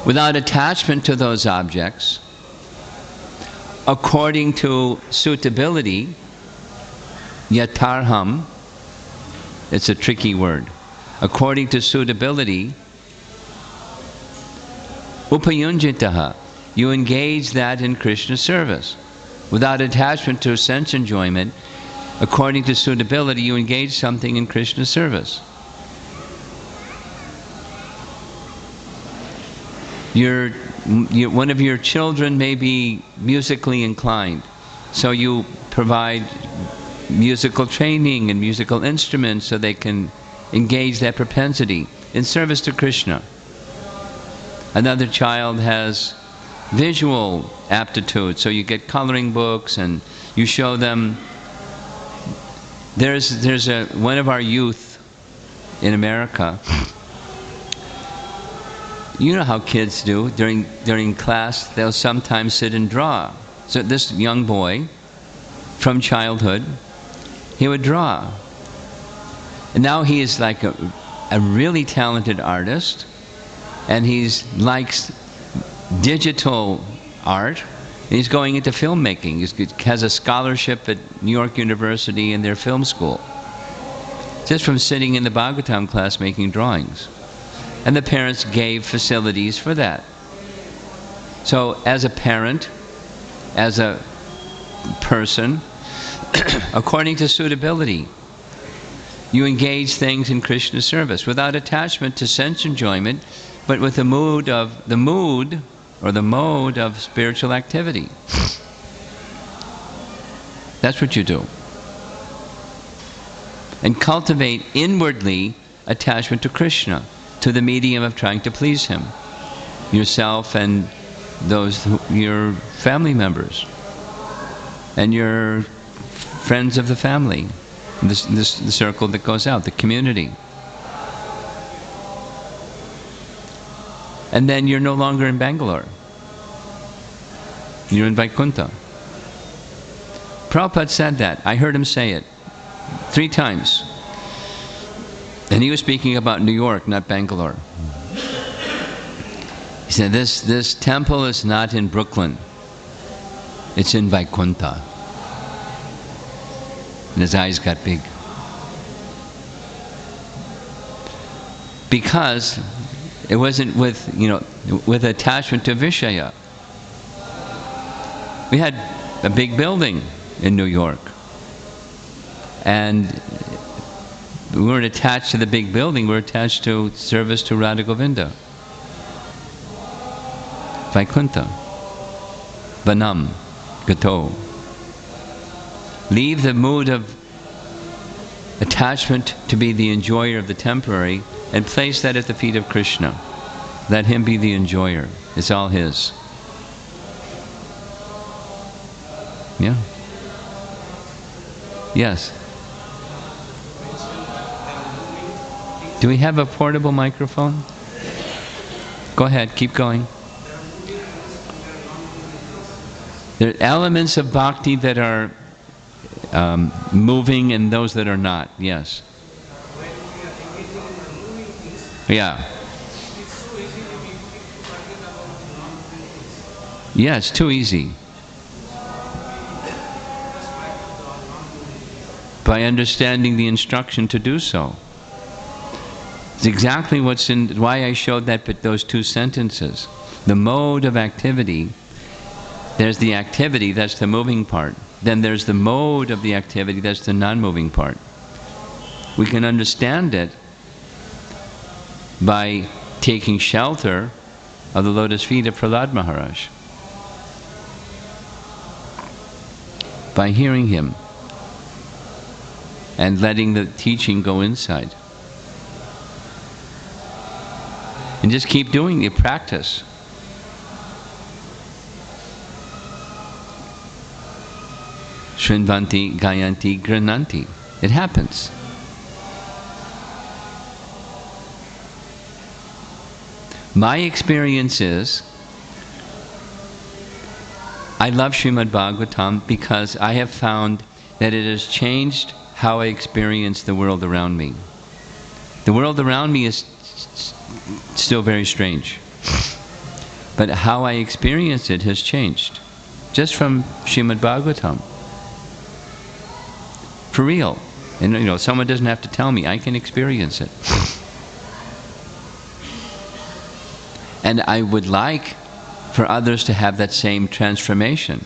Without attachment to those objects, according to suitability, yatarham, it's a tricky word. according to suitability, upayunjitaha, you engage that in Krishna service. Without attachment to sense enjoyment, according to suitability, you engage something in Krishna service. One of your children may be musically inclined, so you provide musical training and musical instruments so they can engage that propensity in service to Krishna. Another child has visual aptitude, so you get coloring books and you show them. There's one of our youth in America. You know how kids do during class. They'll sometimes sit and draw. So this young boy, from childhood, he would draw, and now he is like a really talented artist, and he likes digital art. He's going into filmmaking. He has a scholarship at New York University in their film school, just from sitting in the Bhagavatam class making drawings. And the parents gave facilities for that. So as a parent, as a person, according to suitability, you engage things in Krishna service without attachment to sense enjoyment, but with the mode of spiritual activity. That's what you do. And cultivate inwardly attachment to Krishna, to the medium of trying to please Him, yourself and your family members, and your friends of the family, the circle that goes out, the community. And then you're no longer in Bangalore. You're in Vaikuntha. Prabhupada said that. I heard him say it 3 times. And he was speaking about New York, not Bangalore. He said, this temple is not in Brooklyn. It's in Vaikuntha. And his eyes got big. Because it wasn't with attachment to Vishaya. We had a big building in New York, and we weren't attached to the big building, we were attached to service to Radha Govinda. Vaikuntha. Vanam. Gato. Leave the mood of attachment to be the enjoyer of the temporary and place that at the feet of Krishna. Let Him be the enjoyer. It's all His. Yeah? Yes? Do we have a portable microphone? Go ahead, keep going. There are elements of bhakti that are moving and those that are not, yes. Yeah. Yeah, it's too easy. By understanding the instruction to do so. It's exactly why I showed those 2 sentences. The mode of activity, there's the activity, that's the moving part. Then there's the mode of the activity, that's the non-moving part. We can understand it by taking shelter of the lotus feet of Prahalad Maharaj. By hearing him and letting the teaching go inside. And just keep doing the practice. Shrinvanti, Gayanti, Grananti. It happens. My experience is, I love Srimad Bhagavatam because I have found that it has changed how I experience the world around me. The world around me is still very strange, but how I experience it has changed, just from Srimad Bhagavatam. For real. And someone doesn't have to tell me, I can experience it. And I would like for others to have that same transformation.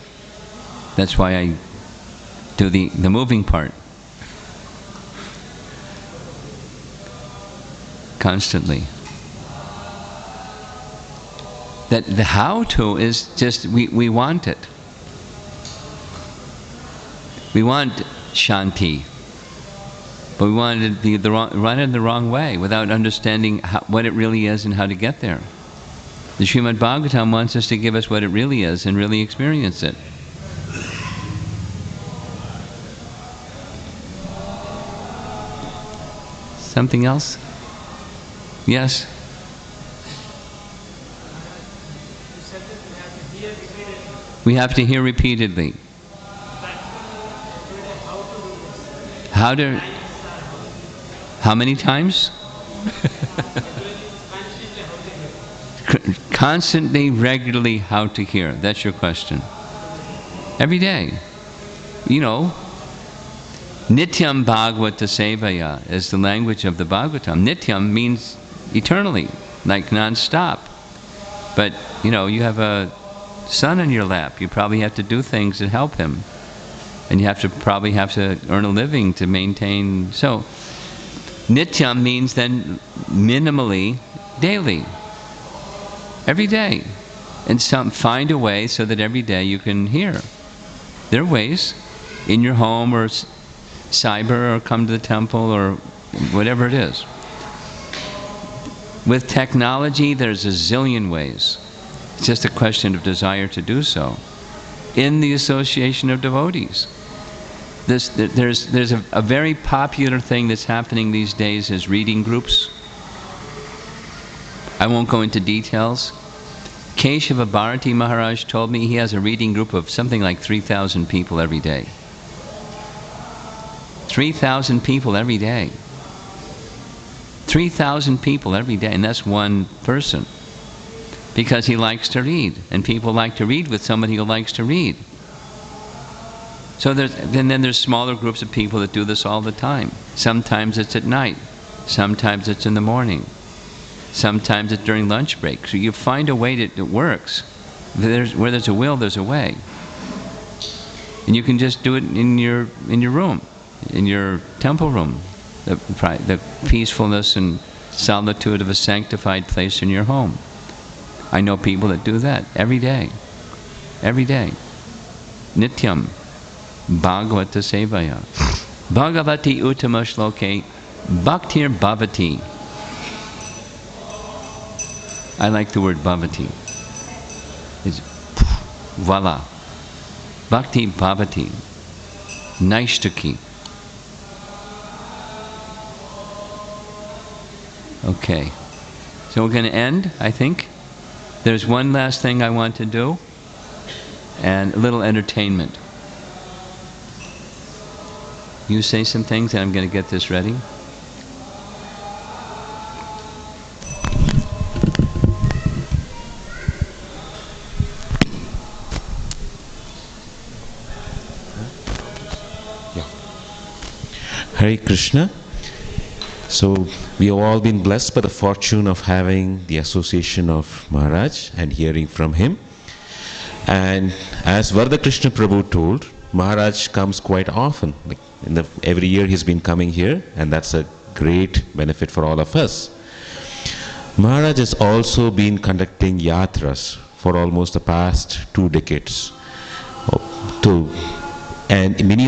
That's why I do the moving part. Constantly. That the how to is just, we want it. We want shanti. But we want it to be run in the wrong way without understanding what it really is and how to get there. The Srimad Bhagavatam wants us to give us what it really is and really experience it. Something else? Yes? We have to hear repeatedly. How many times? Constantly, regularly, how to hear. That's your question. Every day. You know, Nityam Bhagavata Sevaya is the language of the Bhagavatam. Nityam means eternally, like non-stop. But, you know, you have a son in your lap. You probably have to do things that help him. And you probably have to earn a living to maintain. So, Nityam means then minimally, daily. Every day. And find a way so that every day you can hear. There are ways, in your home or cyber or come to the temple or whatever it is. With technology, there's a zillion ways. It's just a question of desire to do so. In the association of devotees. There's a very popular thing that's happening these days is reading groups. I won't go into details. Keshava Bharati Maharaj told me he has a reading group of something like 3,000 people every day. 3,000 people every day. 3,000 people every day, and that's one person. Because he likes to read, and people like to read with somebody who likes to read. So then there's smaller groups of people that do this all the time. Sometimes it's at night. Sometimes it's in the morning. Sometimes it's during lunch break. So you find a way that works. Where there's a will, there's a way. And you can just do it in your room, in your temple room. The peacefulness and solitude of a sanctified place in your home. I know people that do that every day. Every day. Nityam. Bhagavata Sevaya. Bhagavati Uttama Shloke Bhaktir Bhavati. I like the word Bhavati. It's voila. Bhakti Bhavati. Naishtaki. Okay. So we're going to end, I think. There's one last thing I want to do. And a little entertainment. You say some things and I'm going to get this ready. Hare Krishna. So we have all been blessed by the fortune of having the association of Maharaj and hearing from him. And as Varda Krishna Prabhu told, Maharaj comes quite often. Like every year he's been coming here, and that's a great benefit for all of us. Maharaj has also been conducting yatras for almost the past 2 decades. And many